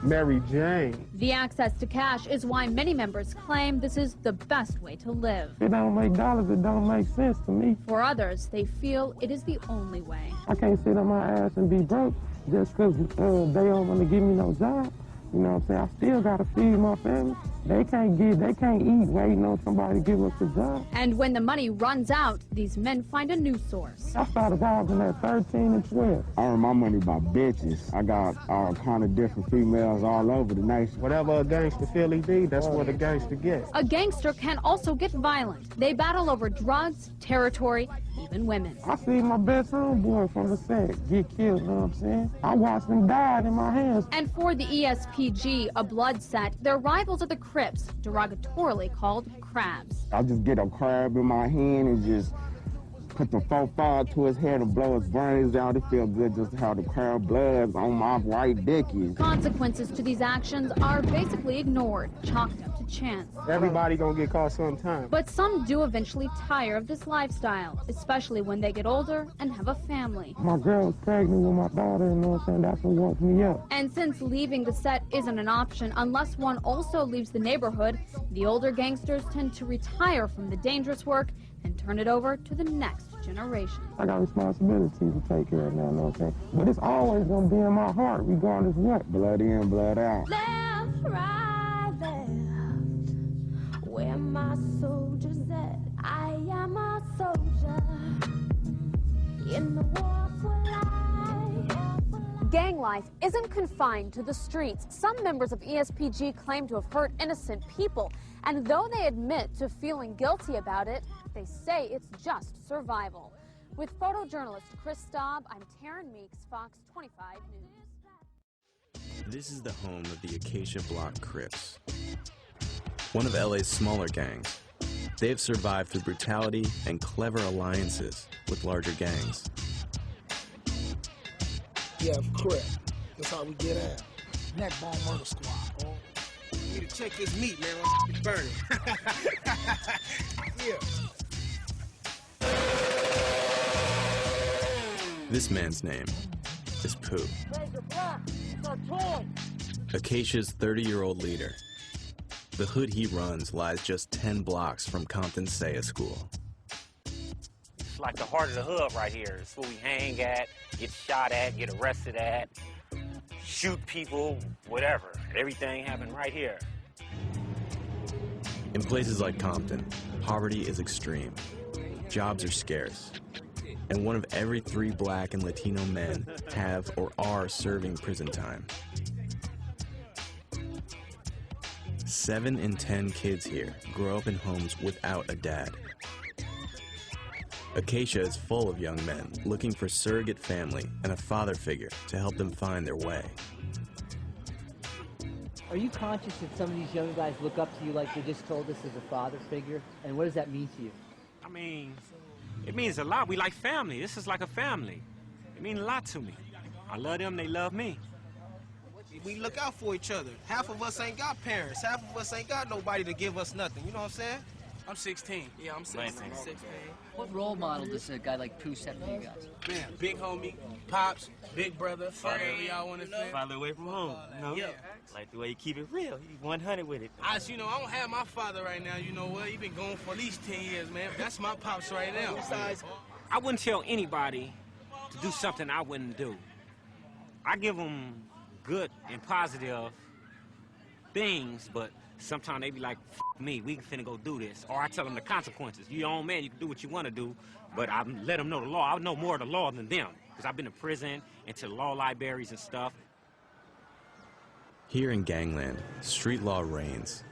Mary Jane. The access to cash is why many members claim this is the best way to live. It don't make dollars, it don't make sense to me. For others, they feel it is the only way. I can't sit on my ass and be broke just because they don't want to give me no job. You know what I'm saying? I still got to feed my family. They can't eat waiting on somebody to give us a job. And when the money runs out, these men find a new source. I started robbing at 13 and 12. I earn my money by bitches. I got all kind of different females all over the nation. Whatever a gangster feel he need, that's what a gangster gets. A gangster can also get violent. They battle over drugs, territory, even women. I see my best homeboy from the set get killed, you know what I'm saying? I watched them die in my hands. And for the ESPG, a blood set, their rivals are the Crips, derogatorily called crabs. I just get a crab in my hand and just put the 4-5 to his head and blow his brains out. It feels good just to have the crowd bloods on my white dickies. Consequences to these actions are basically ignored, chalked up to chance. Everybody gonna get caught sometime. But some do eventually tire of this lifestyle, especially when they get older and have a family. My girl was pregnant with my daughter, you know what I'm saying? That's what woke me up. And since leaving the set isn't an option unless one also leaves the neighborhood, the older gangsters tend to retire from the dangerous work and turn it over to the next generation. I got responsibility to take care of now, you know what I'm saying? But it's always gonna be in my heart, regardless what. Blood in, blood out. Left, right, left, where my soldiers at? I am a soldier in the war for life. Gang life isn't confined to the streets. Some members of ESPG claim to have hurt innocent people, and though they admit to feeling guilty about it, they say it's just survival. With photojournalist Chris Staub, I'm Taryn Meeks, Fox 25 News. This is the home of the Acacia Block Crips, one of LA's smaller gangs. They have survived through brutality and clever alliances with larger gangs. Yeah, Crip. That's how we get at. Neckbone Murder Squad. You need to check this meat, man. It's burning. Yeah. This man's name is Pooh. Acacia's 30-year-old leader. The hood he runs lies just 10 blocks from Compton's Saya School. It's like the heart of the hood right here. It's where we hang at, get shot at, get arrested at, shoot people, whatever. Everything happened right here. In places like Compton, poverty is extreme. Jobs are scarce. And one of every 3 black and Latino men have or are serving prison time. 7 in 10 kids here grow up in homes without a dad. Acacia is full of young men looking for surrogate family and a father figure to help them find their way. Are you conscious that some of these young guys look up to you like they just told us as a father figure? And what does that mean to you? I mean, it means a lot. We like family. This is like a family. It means a lot to me. I love them, they love me. We look out for each other. Half of us ain't got parents. Half of us ain't got nobody to give us nothing. You know what I'm saying? I'm 16. Yeah, I'm 16. What role model does a guy like Pooh set for you guys? Man, big homie, pops, big brother, whatever y'all want to say. Father away from home, you know? Yeah. Like the way you keep it real. You 100 with it. I don't have my father right now. You know what? He been gone for at least 10 years, man. That's my pops right now. Besides, I wouldn't tell anybody to do something I wouldn't do. I give them good and positive things, but sometimes they be like, F me, we finna go do this. Or I tell them the consequences. You your own man, you can do what you want to do, but I let them know the law. I know more of the law than them, because I've been to prison and to law libraries and stuff. Here in gangland, street law reigns.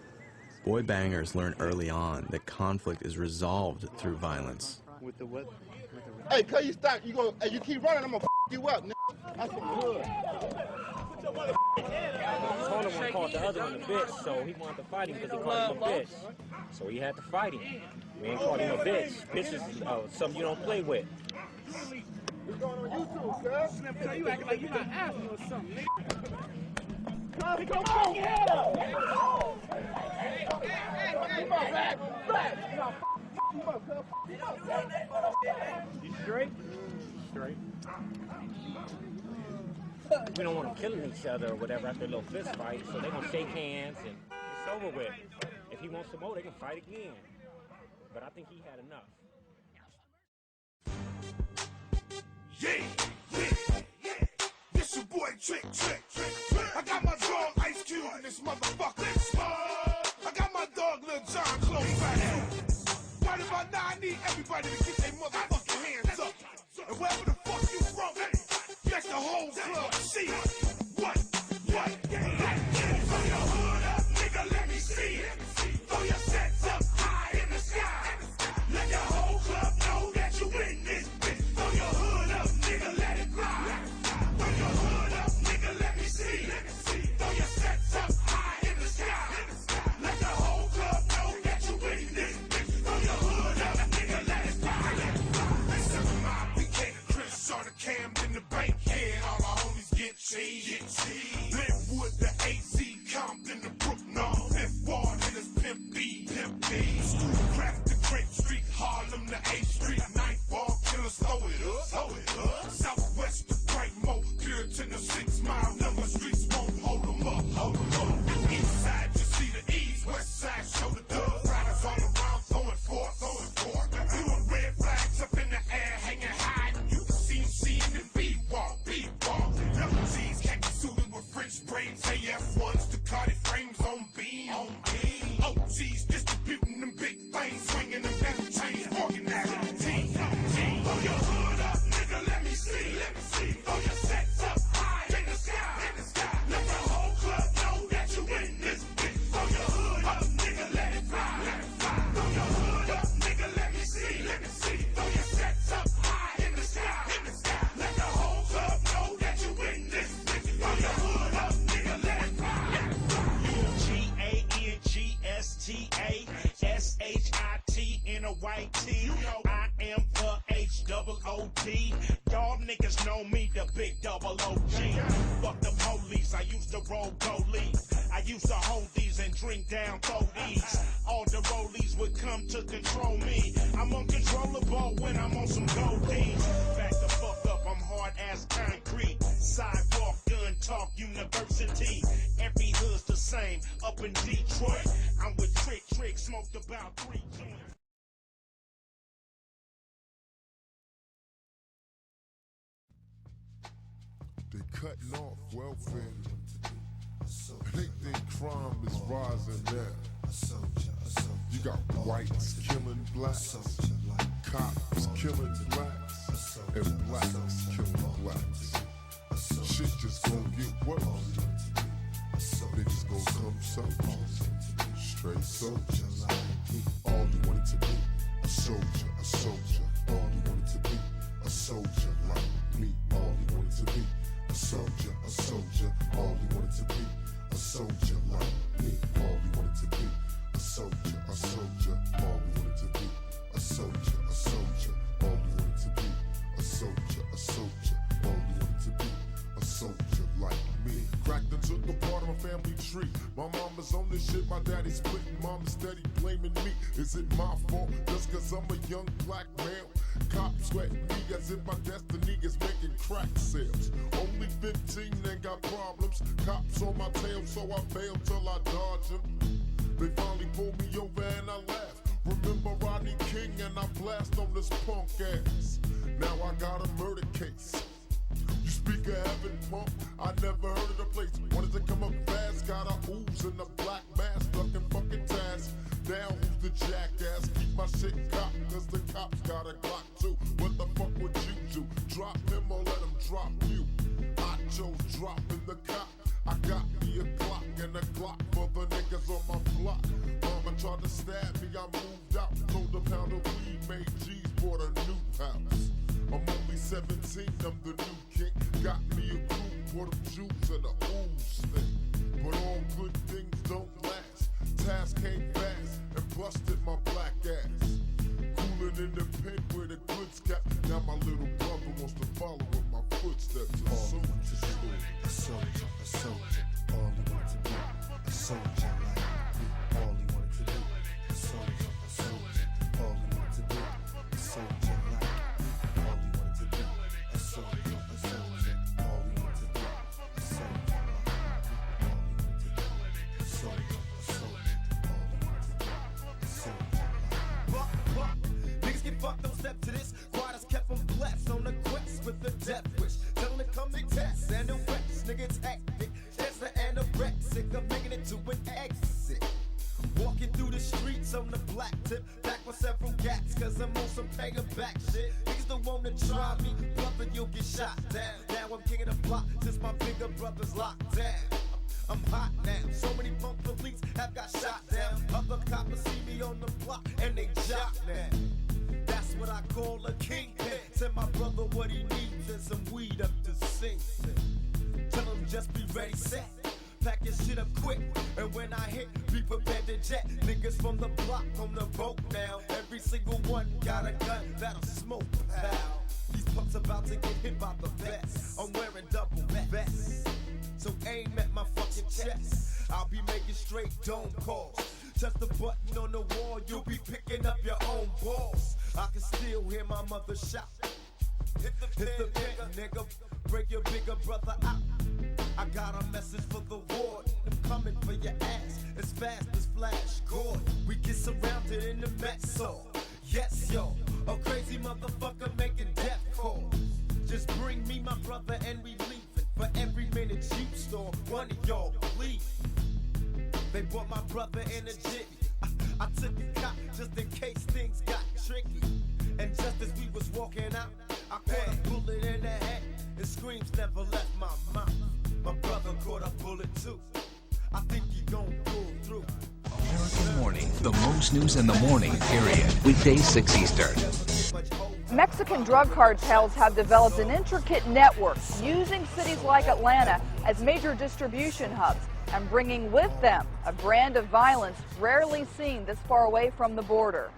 Boy bangers learn early on that conflict is resolved through violence. With the what? Hey, cuz you stop. You keep running, I'm gonna you up, nigga. That's some good. One of them called the other one a bitch, so he wanted to fight him because he called him a bitch. So he had to fight him. We ain't called him a bitch. Bitch is something you don't play with. What's going on YouTube, cuz? Slim, you acting like you not asking or something, nigga. Come on, head up! You straight? Straight. We don't want them killing each other or whatever after a little fist fight, so they're gonna shake hands and it's over with. If he wants some more, they can fight again. But I think he had enough. Yeah. This your boy Trick. I got my dog Ice Cube in this motherfucker. I got my dog Lil John close by. Right about now, I need everybody to get their motherfucking hands up. And wherever the fuck you from, let the whole club see what? Throw your hood up, nigga, let me see it. Throw your sets up high in the sky. Let your whole club know that you in this bitch. Throw your hood up, nigga, let it fly. Throw your hood up, nigga, let me see it. Throw your sets up high in the sky. Let the whole club know that you in this bitch. Throw your hood up, nigga, let it fly. white tee. I am the H-double-O-D. Y'all niggas know me, the big double OG. Fuck the police, I used to roll goalies. I used to hold these and drink down 40s. All the rollies would come to control me. I'm uncontrollable when I'm on some goldies. Back the fuck up, I'm hard as concrete. Sidewalk, gun talk, university. Every hood's the same, up in Detroit. I'm with Trick, smoked about 3 joints. They cutting off welfare. They think crime is rising now. You got whites killing blacks, cops killing blacks, and blacks killing blacks. Shit just gonna get worse. Niggas gonna come soldiers, straight soldiers. All you wanted to be, a soldier, a soldier. All you wanted to be, a soldier like me. All you wanted to be, a soldier, a soldier. All you wanted to be, a soldier like me. All you wanted to be, a soldier, a soldier. All you wanted to be, a soldier, a soldier. All you wanted to be, a soldier, a soldier. All you wanted to be, a soldier like me. Cracked and took apart of my family tree. My mama's on this shit, my daddy's splitting. Mama's steady blaming me. Is it my fault just cause I'm a young black male? Cops sweating me as if my destiny is making crack sales. Only 15 and got problems. Cops on my tail, so I bail till I dodge them. They finally pulled me over and I laugh. Remember Rodney King and I blast on this punk ass. Now I got a murder case. You speak of heaven, punk, I never heard of the place. Wanted to come up fast, got a ooze in the black mask, ducking fucking tasks. Now who's the jackass? Keep my shit cocked, cause the cops got a Glock too. What the fuck would you do? Drop him or let him drop you? I chose dropping the cop. I got me a Glock and a Glock for the niggas on my block. Mama tried to stab me, I moved out. Sold a pound of weed, made G's, bought a new house. I'm only 17, I'm the new king. Got me a crew, bought them Jews and a ooze thing. But all good things don't last. Task came fast and busted my black ass. Cooling in the pen where the goods kept. Now my little brother wants to follow in my footsteps. A soldier, a soldier, a soldier. All he wanted to be, a soldier like me. All he wanted to be, a soldier, a soldier. All he wanted to be, a soldier like me. All he wanted to be, a soldier, a soldier. All he wanted to be, a soldier like me. All he wanted to be, a soldier, a soldier. All he wanted to be, a soldier like me. Niggas get fucked, don't step to this. Quiet as kept them blessed on the quest with the death wish. Tell them to come and test and the West. Nigga, it's hectic. That's the anorexic of making it to an exit. Walking through the streets on the black tip. Back with several gats, cause I'm on some paying back shit. Niggas don't wanna try me, brother, you'll get shot down. Now I'm king of the block since my bigger brother's locked down. I'm hot now, so many punk police have got shot down. Other coppers see me on the block and they jock now. That's what I call a kingpin. Send my brother what he needs and some weed up to sing. Tell him just be ready, set. Pack your shit up quick, and when I hit, be prepared to jet. Niggas from the block on the boat now. Every single one got a gun that'll smoke, pal. These punks about to get hit by the best. I'm wearing double vests, so aim at my fucking chest. I'll be making straight dome calls. Touch the button on the wall, you'll be picking up your own balls. I can still hear my mother shout. Hit the pin, nigga, break your bigger brother out. I got a message for the ward. I'm coming for your ass as fast as Flash Gordon. We get surrounded in the Met hall. Yes, yo, a crazy motherfucker making death calls. Just bring me my brother and we leave it. For every minute you store, one of y'all bleed. They brought my brother in a jitty. I took a cop just in case things got tricky. And just as we was walking out, I caught a bullet in the head. And screams never left my mouth. My brother caught a bullet too. I think he gon' pull through. American Morning, the most news in the morning, period. Weekdays 6 Eastern. Mexican drug cartels have developed an intricate network using cities like Atlanta as major distribution hubs and bringing with them a brand of violence rarely seen this far away from the border.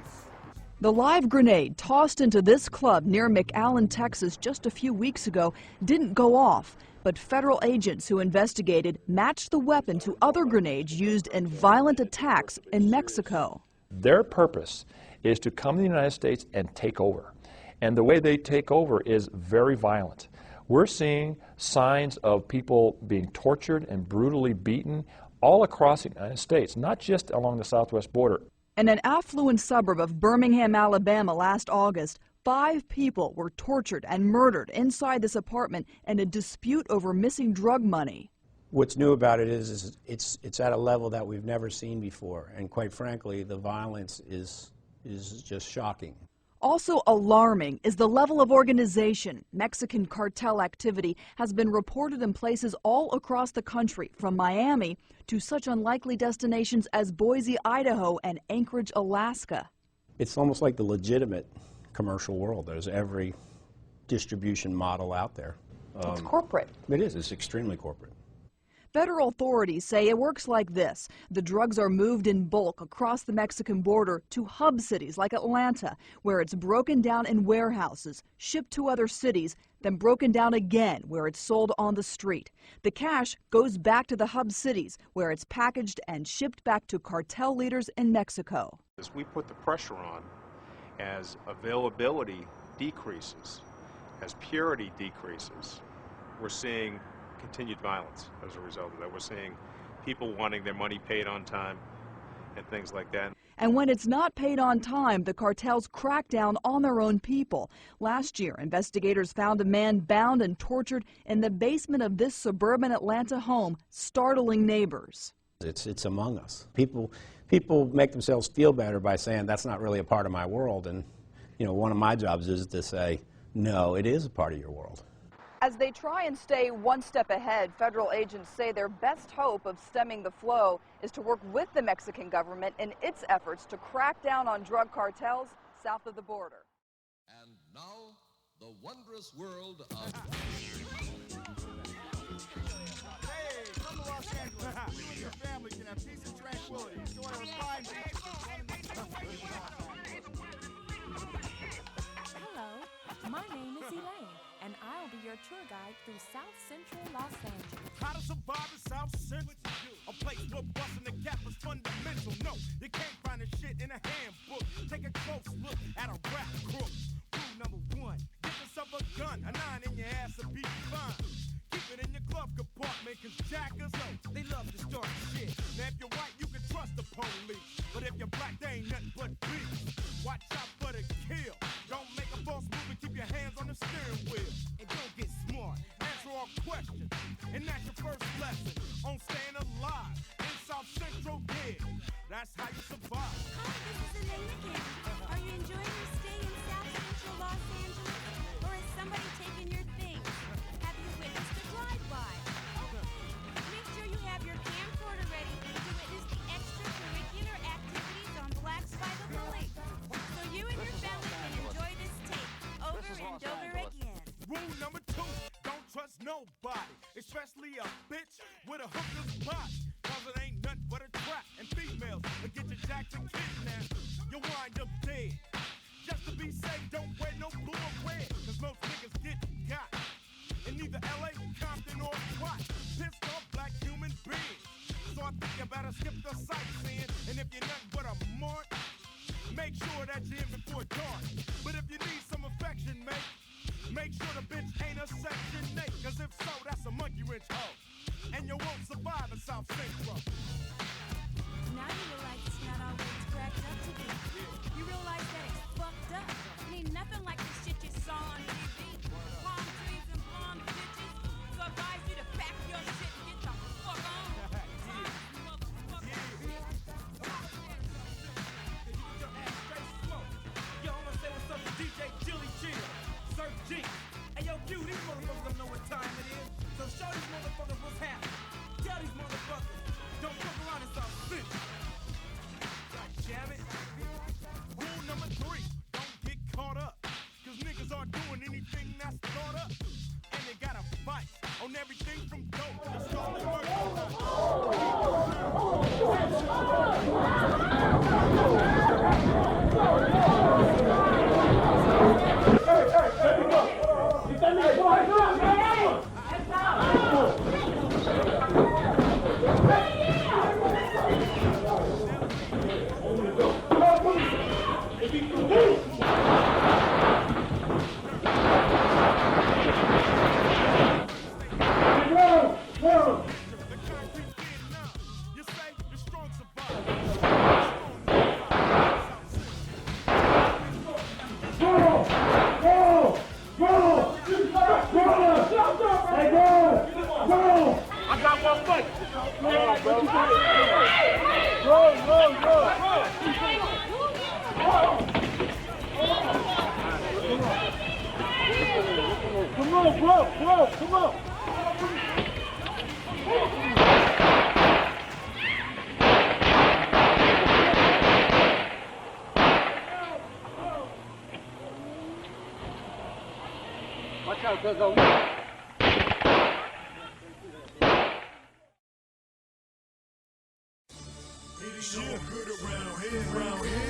The live grenade tossed into this club near McAllen, Texas just a few weeks ago didn't go off, but federal agents who investigated matched the weapon to other grenades used in violent attacks in Mexico. Their purpose is to come to the United States and take over. And the way they take over is very violent. We're seeing signs of people being tortured and brutally beaten all across the United States, not just along the southwest border. In an affluent suburb of Birmingham, Alabama last August, 5 people were tortured and murdered inside this apartment in a dispute over missing drug money. What's new about it is it's at a level that we've never seen before, and quite frankly, the violence is just shocking. Also alarming is the level of organization. Mexican cartel activity has been reported in places all across the country, from Miami to such unlikely destinations as Boise, Idaho, and Anchorage, Alaska. It's almost like the legitimate commercial world. There's every distribution model out there. It's corporate. It is. It's extremely corporate. Federal authorities say it works like this. The drugs are moved in bulk across the Mexican border to hub cities like Atlanta, where it's broken down in warehouses, shipped to other cities, then broken down again where it's sold on the street. The cash goes back to the hub cities, where it's packaged and shipped back to cartel leaders in Mexico. As we put the pressure on, as availability decreases, as purity decreases, we're seeing continued violence as a result of that. We're seeing people wanting their money paid on time and things like that. And when it's not paid on time, the cartels crack down on their own people. Last year, investigators found a man bound and tortured in the basement of this suburban Atlanta home, startling neighbors. It's among us. People make themselves feel better by saying that's not really a part of my world, and one of my jobs is to say, no, it is a part of your world. As they try and stay one step ahead, federal agents say their best hope of stemming the flow is to work with the Mexican government in its efforts to crack down on drug cartels south of the border. And now, the wondrous world of... Hey, come to Los Angeles. You and your family can have peace and tranquility. Enjoy our fine beaches. Hello, my name is Elaine, and I'll be your tour guide through South Central Los Angeles. How to survive in South Central? A place where busting the gap is fundamental. No, you can't find a shit in a handbook. Take a close look at a rap crook. Rule number 1, get yourself a gun. A 9 in your ass will be fine. Keep it in your glove compartment, cause jackers, they love to start shit. Now if you're white, you can trust the police. But if you're black, they ain't nothing but beef. Watch out for the kill. Don't make a false move and keep your hands on the steering wheel. And don't get smart, answer all questions. And that's your first lesson on staying alive in South Central, yeah. That's how you survive. Hi, this is Elaine again. Are you enjoying your stay in South Central Los Angeles? Or is somebody taking your things? Have you witnessed a drive-by? Okay. Make sure you have your camcorder ready to witness the extracurricular activities on Blacks by the Lake. So you and your family can enjoy this tape over and over again. Rule number 2, don't trust nobody, especially a bitch with a hooker's body. Cause it ain't nothing but a trap, and females will get you jacked and kidnapped. You'll wind up dead. Just to be safe, don't wear no blue or red, cause most niggas get got. In either LA, Compton, or what? Pissed off black human beings. So I think you better skip the sightseeing, and if you're nothing but a mark, make sure that you're in before dark. But if you need some affection, mate, make sure the bitch ain't a Section 8, cause if so, that's a monkey wrench hoe. And you won't survive in South Central. Now you realize it's not all that it's cracked up to be. You realize that it's fucked up. It ain't nothing like the shit you saw on TV. Palm trees and palm bitches. So I advise you to pack your shit and get the fuck on. Yo, I'm gonna say what's up to DJ Chili Chill, Sir G. Hey, yo, Q, these motherfuckers don't know what time it is. So show these motherfuckers what's happening. Tell these motherfuckers, don't fuck around in South Central. God damn it. Rule number 3, don't get caught up. Cause niggas aren't doing anything that's thought up. And they got a fight on everything from dope to stolen merchandise. I got one fight. Come on, bro, come on. Watch out, cuz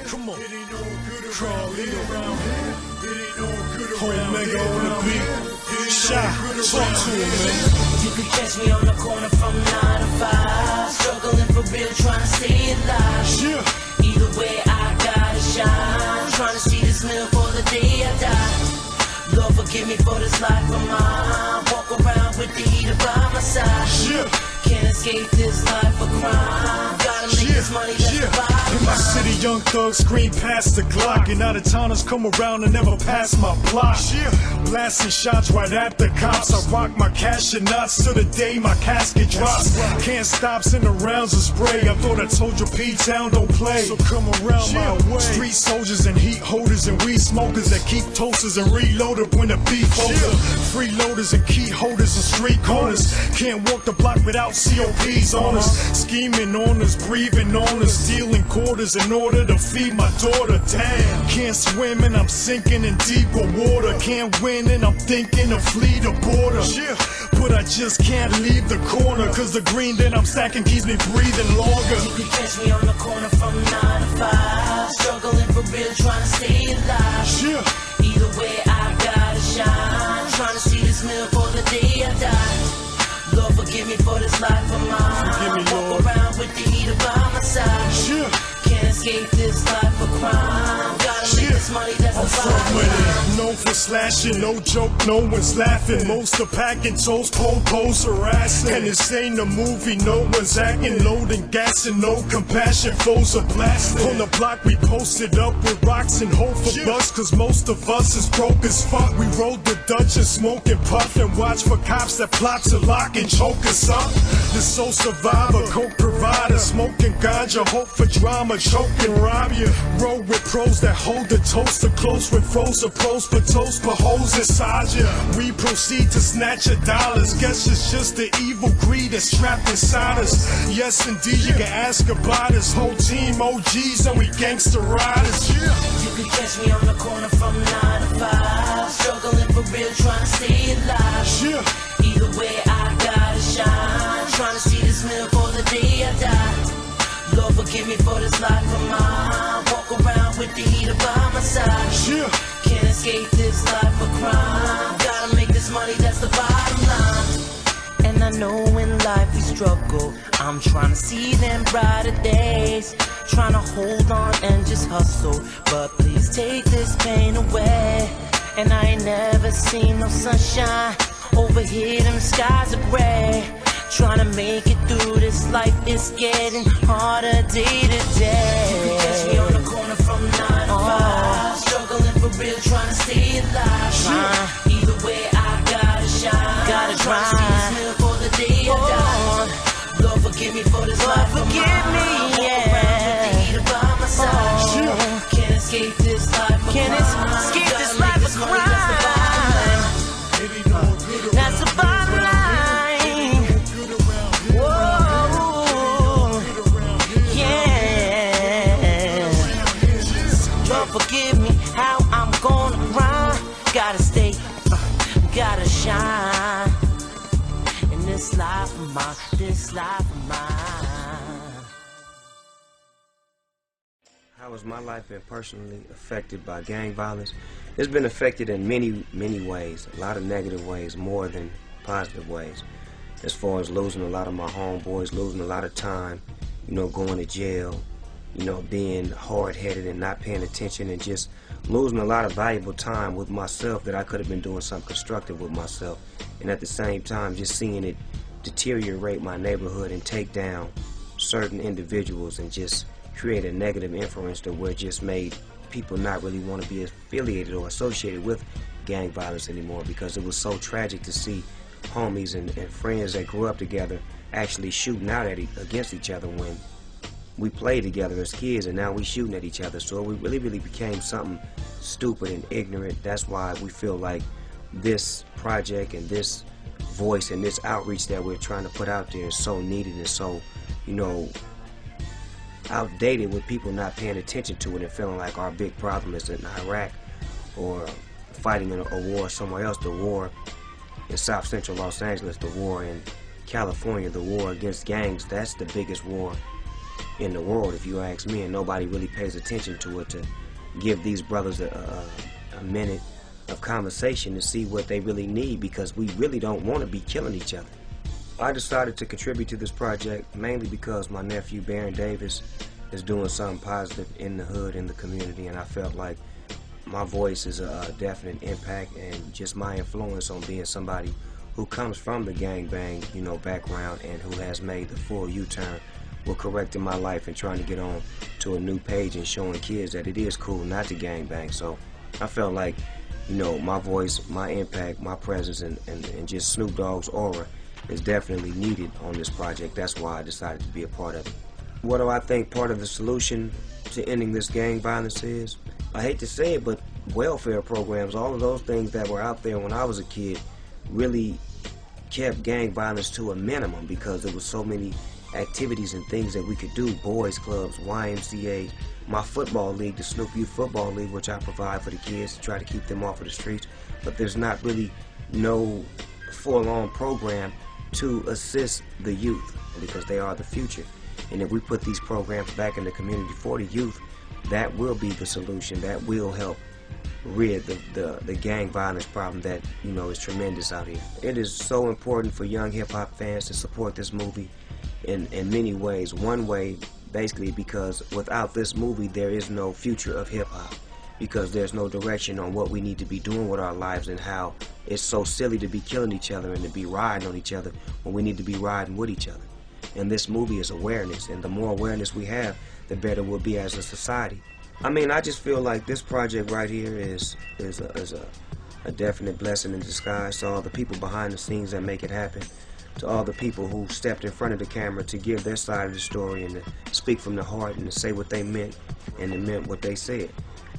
Come on, crawl in around here. Omega on the beat. Shy, talk to him, man. You could catch me on the corner from 9 to 5, struggling for real, trying to stay alive. Either way, I gotta shine. Trying to see this meal for the day I die. Lord, forgive me for this life of mine. Walk around with the heater by my side. Can't escape this life of crime. Gotta make this money, that's the bottom In my city, young thugs scream past the Glock, and out of towners come around and never pass my block. Blasting shots right at the cops. I rock my cash and knots till the day my casket drops. Can't stop sending rounds of spray. I thought I told you P-Town don't play. So come around my way. Street soldiers and heat holders and weed smokers that keep toasters and reloaded when the beef over. Freeloaders and key holders and street corners. Can't walk the block without COPs on us. Scheming on us, breathing on us, stealing quarters in order to feed my daughter. Damn, can't swim and I'm sinking in deeper water. Can't win and I'm thinking of flee the border. But I just can't leave the corner, cause the green that I'm stacking keeps me breathing longer. You can catch me on the corner from 9 to 5, struggling for real, trying to stay alive. Either way, I gotta shine. Trying to see this meal for the day I die. Lord, forgive me for this life of mine. Walk around with the heater by my side. Can't escape this life of crime. Gotta make this money, that's the bottom line. Known for slashing, no joke, no one's laughing. Most are packing toes, po-pos harassing. And this ain't a movie, no one's acting. Loading gas and no compassion, foes are blasting. On the block we posted up with rocks and hope for bucks, cause most of us is broke as fuck. We rode the Dutch and smoke and puff and watch for cops that plot to lock and choke us up. The soul survivor, coke provider, smoking ganja, hope for drama, choke and rob you. Roll with pros that hold the toaster close with frozen pros for toast for holes inside you. We proceed to snatch your dollars. Guess it's just the evil greed that's trapped inside us. Yes, indeed, you can ask about us. Whole team OGs and we gangster riders. You can catch me on the corner from 9 to 5, struggling for real, trying to stay alive. Either way, I gotta shine. Trying to see this meal for the day I die. Lord, forgive me for this life of mine. Walk around with the heater by my side. Can't escape this life of crime. Gotta make this money, that's the bottom line. And I know in life we struggle. I'm trying to see them brighter days. Trying to hold on and just hustle. But please take this pain away. And I ain't never seen no sunshine. Over here them skies are gray. Trying to make it through this life, it's getting harder day to day. You can catch me on the corner from 9 to 5, struggling for real, trying to stay alive. Either way, I gotta shine. Gotta grind. See this meal for the day I die. Lord, forgive me for this life. Forgive me, yeah. With the heater by my side. Can't escape this life of crime. Can't escape this life of crime. That's the bottom line. Forgive me how I'm gonna grind. Gotta stay, gotta shine. In this life of mine, this life of mine. How has my life been personally affected by gang violence? It's been affected in many, many ways. A lot of negative ways, more than positive ways. As far as losing a lot of my homeboys, losing a lot of time, you know, going to jail, you know, being hard-headed and not paying attention and just losing a lot of valuable time with myself that I could have been doing something constructive with myself. And at the same time, just seeing it deteriorate my neighborhood and take down certain individuals and just create a negative inference that where it just made people not really want to be affiliated or associated with gang violence anymore, because it was so tragic to see homies and friends that grew up together actually shooting out against each other when we played together as kids, and now we shooting at each other. So it really became something stupid and ignorant. That's why we feel like this project and this voice and this outreach that we're trying to put out there is so needed and so, you know, outdated, with people not paying attention to it and feeling like our big problem is in Iraq or fighting in a war somewhere else. The war in South Central Los Angeles, the war in California, the war against gangs, that's the biggest war in the world, if you ask me, and nobody really pays attention to it to give these brothers a minute of conversation to see what they really need, because we really don't want to be killing each other. I decided to contribute to this project mainly because my nephew Baron Davis is doing something positive in the hood, in the community, and I felt like my voice is a definite impact, and just my influence on being somebody who comes from the gangbang, you know, background and who has made the full U-turn will correct in my life and trying to get on to a new page and showing kids that it is cool not to gangbang. So I felt like, you know, my voice, my impact, my presence, and just Snoop Dogg's aura is definitely needed on this project. That's why I decided to be a part of it. What do I think part of the solution to ending this gang violence is? I hate to say it, but welfare programs, all of those things that were out there when I was a kid really kept gang violence to a minimum, because there was so many activities and things that we could do, boys clubs, YMCA, my football league, the Snoop Youth Football League, which I provide for the kids to try to keep them off of the streets, but there's not really no full-on program to assist the youth, because they are the future. And if we put these programs back in the community for the youth, that will be the solution. That will help rid the gang violence problem that, you know, is tremendous out here. It is so important for young hip-hop fans to support this movie in many ways. One way, basically, because without this movie, there is no future of hip-hop, because there's no direction on what we need to be doing with our lives, and how it's so silly to be killing each other and to be riding on each other when we need to be riding with each other. And this movie is awareness, and the more awareness we have, the better we'll be as a society. I mean, I just feel like this project right here is a definite blessing in disguise to all the people behind the scenes that make it happen, to all the people who stepped in front of the camera to give their side of the story and to speak from the heart and to say what they meant and to meant what they said.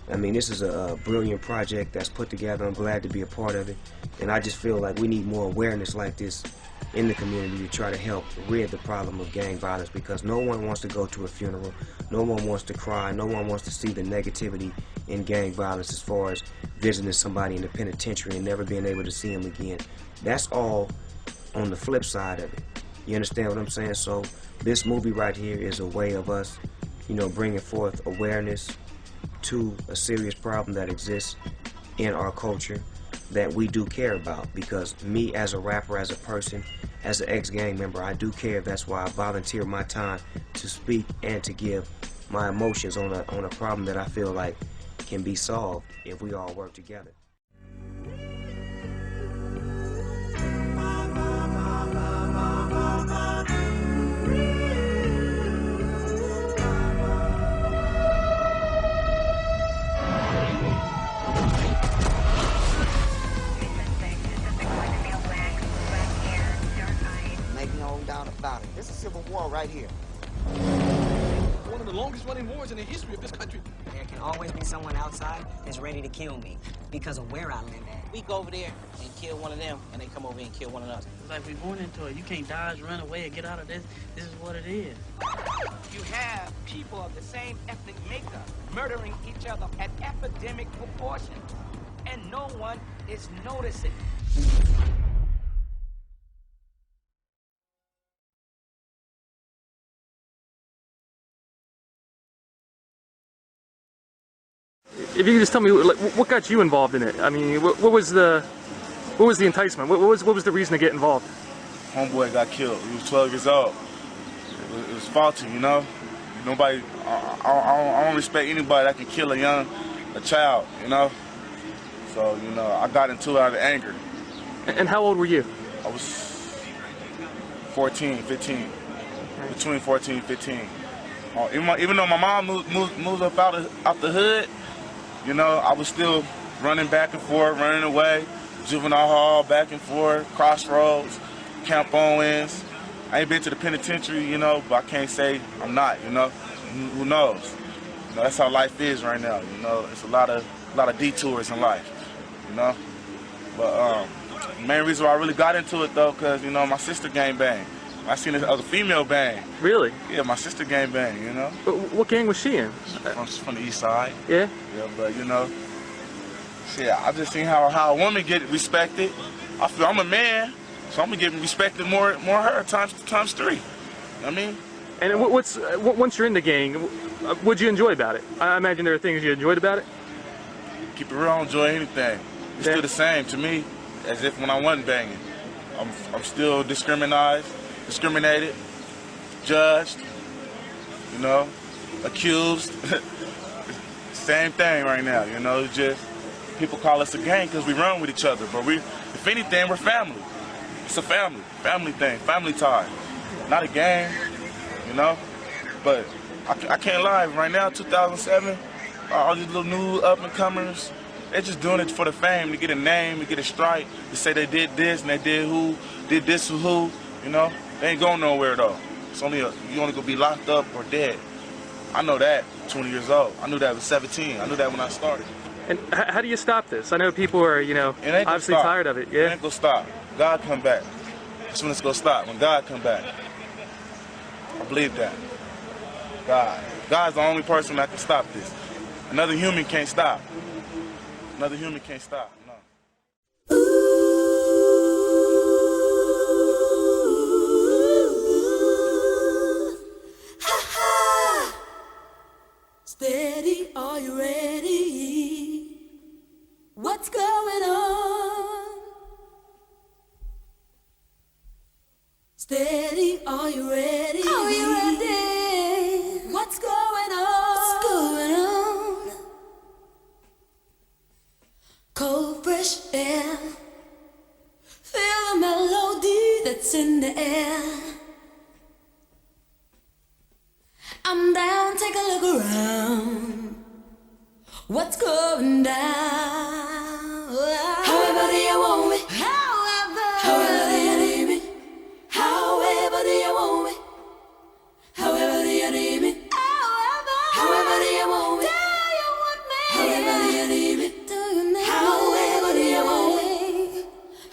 I mean, this is a brilliant project that's put together. I'm glad to be a part of it, and I just feel like we need more awareness like this in the community to try to help rid the problem of gang violence, because no one wants to go to a funeral, no one wants to cry, no one wants to see the negativity in gang violence as far as visiting somebody in the penitentiary and never being able to see them again. That's all on the flip side of it. You understand what I'm saying? So this movie right here is a way of us, you know, bringing forth awareness to a serious problem that exists in our culture that we do care about. Because me as a rapper, as a person, as an ex-gang member, I do care. That's why I volunteer my time to speak and to give my emotions on a problem that I feel like can be solved if we all work together. Make no doubt about it. This is civil war right here. One of the longest running wars in the history of this country. There can always be someone outside that's ready to kill me because of where I live at. We go over there and kill one of them, and they come over here and kill one of us. It's like we're born into it. You can't dodge, run away, and get out of this. This is what it is. You have people of the same ethnic makeup murdering each other at epidemic proportions, and no one is noticing. If you could just tell me, like, what got you involved in it? I mean, what was the enticement? What was the reason to get involved? Homeboy got killed. He was 12 years old. It was faulty, you know. Nobody, I don't respect anybody that can kill a child, you know? So, you know, I got into it out of anger. And how old were you? I was 14, 15, between 14 and 15. Even though my mom moved up out the hood, you know, I was still running back and forth, running away, juvenile hall, back and forth, crossroads, Camp Owens. I ain't been to the penitentiary, you know, but I can't say I'm not, you know. Who knows? You know, that's how life is right now, you know. It's a lot of detours in life, you know. But the main reason why I really got into it, though, because, you know, my sister gang bang. I seen this other female bang. Really? Yeah, my sister gang bang, you know. But what gang was she in? From the east side. Yeah? Yeah, but, you know, shit, I just seen how a woman get respected. I feel I'm a man, so I'm gonna get respected more her times 3. You know what I mean? And once you're in the gang, what'd you enjoy about it? I imagine there are things you enjoyed about it? Keep it real, I don't enjoy anything. It's still the same to me as if when I wasn't banging. I'm still discriminated, judged, you know, accused. Same thing right now, you know. It's just people call us a gang because we run with each other, but if anything, we're family. It's a family thing, family tie, not a gang, you know. But I can't lie, right now, 2007, all these little new up-and-comers, they're just doing it for the fame, to get a name, to get a stripe, to say they did this and they did this for who, you know. They ain't going nowhere though. It's only you only gonna be locked up or dead. I know that, 20 years old. I knew that at 17. I knew that when I started. And how do you stop this? I know people are, you know, obviously tired of it. Yeah. It ain't gonna stop. God come back. That's when it's gonna stop. When God come back. I believe that. God's the only person that can stop this. Another human can't stop. Another human can't stop. No. Steady, are you ready? What's going on? Steady, are you ready? Are you ready? What's going on? What's going on? Cold, fresh air. Feel the melody that's in the air. I'm down, take a look around. What's going down? However do you want me? However do you need me? However do you want me? However do you need me? However do you want me? However do you need me? However do you want me?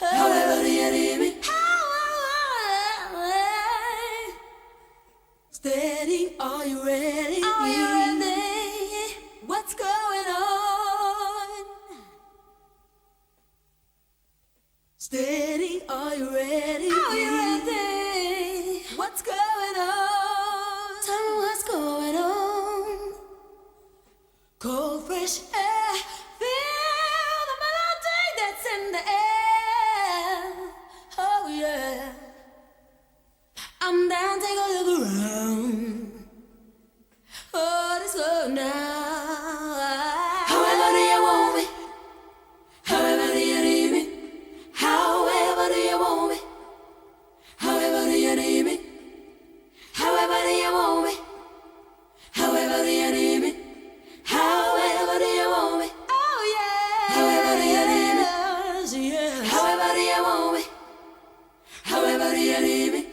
However do you need me? Steady, are you ready? Are you ready? What's going on? Steady, are you ready? Are you ready? What's going on? Tell me what's going on. Cold, fresh air. Feel the melody that's in the air. Oh yeah. I'm down, take a look around. What is going down? However do you want me? However do you need me? However do you want me? However do you need me? However do you want me? However do you need me? However do you want me? Oh yeah. However do you need me? Yes. However do you want me? However do you need me?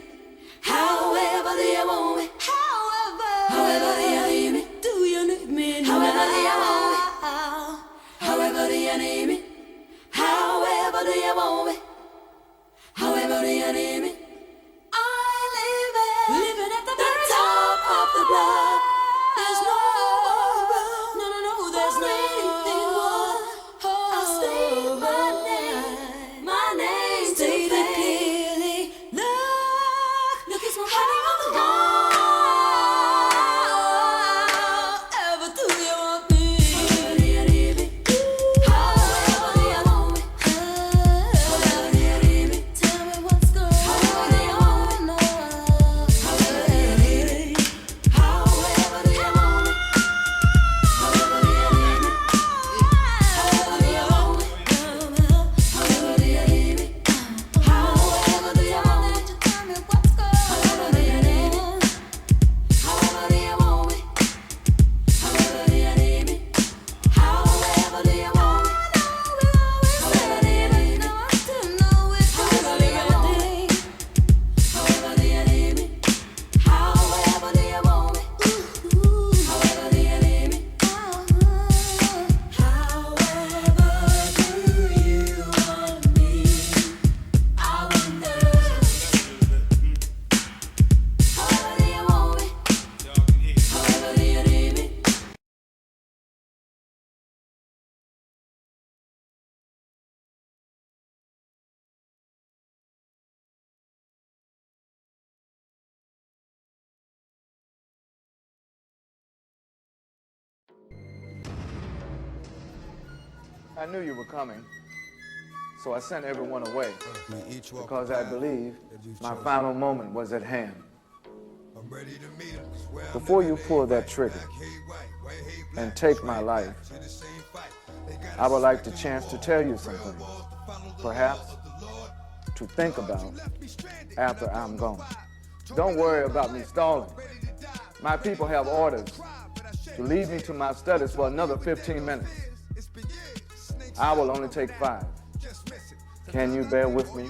However do you want me? However do you need me? Do you need me? I knew you were coming, so I sent everyone away because I believe my final moment was at hand. Before you pull that trigger and take my life, I would like the chance to tell you something, perhaps to think about after I'm gone. Don't worry about me stalling. My people have orders to lead me to my studies for another 15 minutes. I will only take 5. Can you bear with me?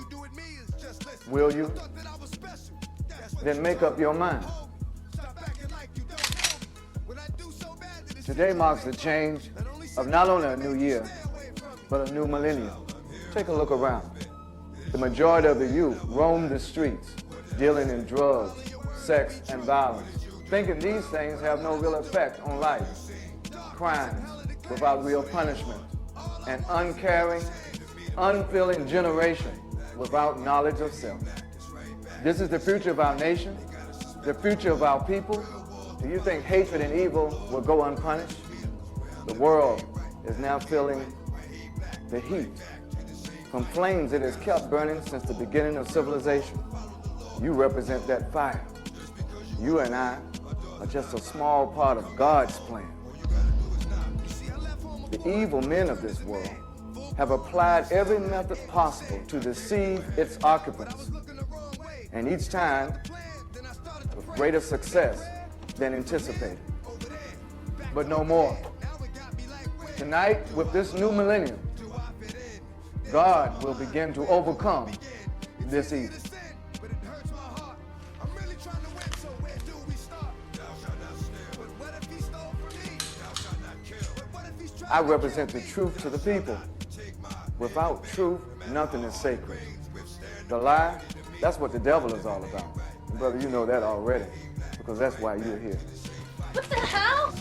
Will you? Then make up your mind. Today marks the change of not only a new year, but a new millennium. Take a look around. The majority of the youth roam the streets, dealing in drugs, sex, and violence, thinking these things have no real effect on life. Crimes without real punishment, an uncaring, unfeeling generation without knowledge of self. This is the future of our nation, the future of our people. Do you think hatred and evil will go unpunished? The world is now feeling the heat from flames it has kept burning since the beginning of civilization. You represent that fire. You and I are just a small part of God's plan. The evil men of this world have applied every method possible to deceive its occupants, and each time with greater success than anticipated. But no more. Tonight, with this new millennium, God will begin to overcome this evil. I represent the truth to the people. Without truth, nothing is sacred. The lie, that's what the devil is all about. And brother, you know that already, because that's why you're here. What the hell?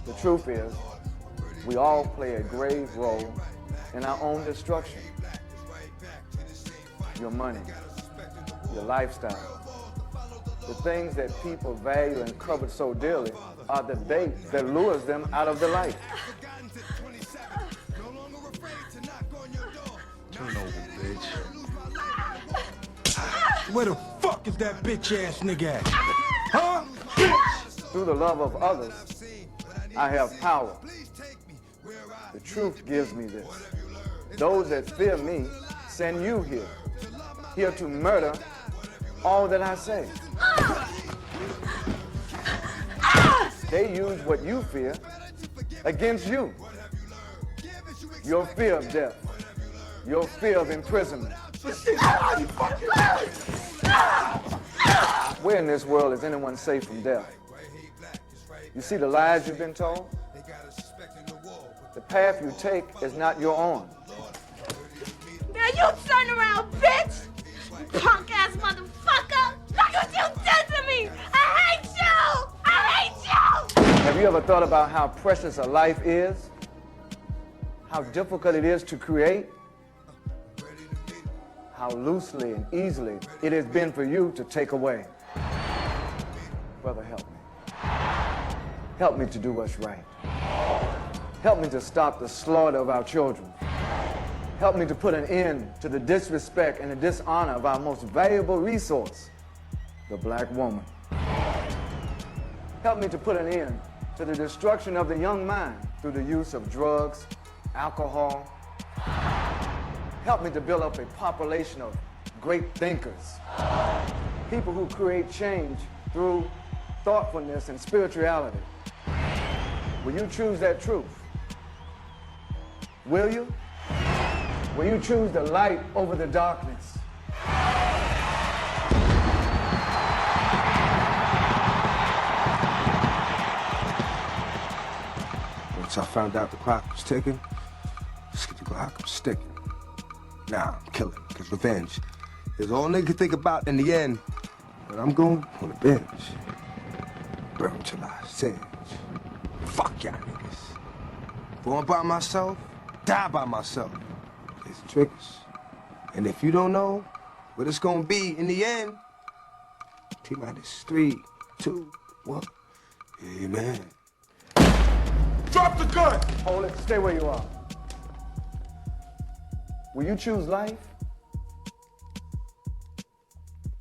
The truth is, we all play a grave role in our own destruction. Your money, your lifestyle, the things that people value and covet so dearly are the bait that lures them out of the light. Turn over, bitch. Where the fuck is that bitch-ass nigga at? Huh? Through the love of others, I have power. The truth gives me this. Those that fear me send you here to murder all that I say. They use what you fear against you. Your fear of death, your fear of imprisonment. Where in this world is anyone safe from death? You see the lies you've been told? The path you take is not your own. Now you turn around, bitch! You punk-ass motherfucker! Look what you did to me! I hate you! I hate you! Have you ever thought about how precious a life is? How difficult it is to create? How loosely and easily it has been for you to take away? Brother, help me. Help me to do what's right. Help me to stop the slaughter of our children. Help me to put an end to the disrespect and the dishonor of our most valuable resource, the black woman. Help me to put an end to the destruction of the young mind through the use of drugs, alcohol. Help me to build up a population of great thinkers, people who create change through thoughtfulness and spirituality. Will you choose that truth? Will you? Will you choose the light over the darkness? Once I found out the clock was ticking, the clock was sticking. Now I'm killing, because revenge is all nigga can think about in the end. But I'm going on a bench. Burn till I singe. Fuck y'all niggas. Born by myself, die by myself. It's triggers. And if you don't know what it's gonna be in the end, T-minus 3, 2, 1. Amen. Drop the gun! Hold it. Stay where you are. Will you choose life?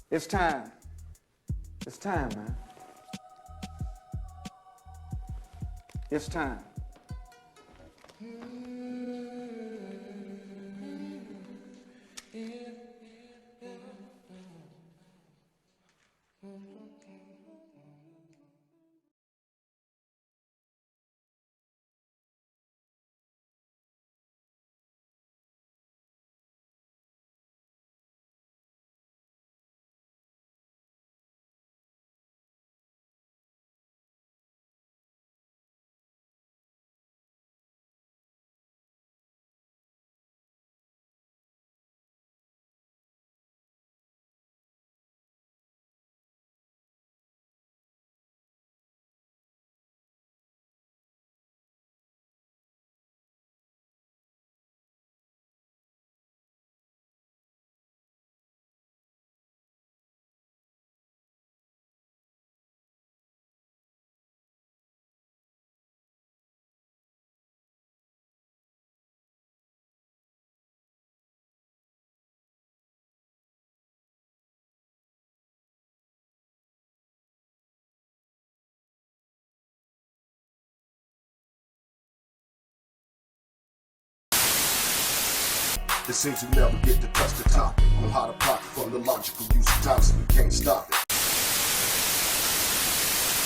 It's time. It's time, man. It's time. It seems we never get to touch the topic on how to profit from the logical use of time, so we can't stop it.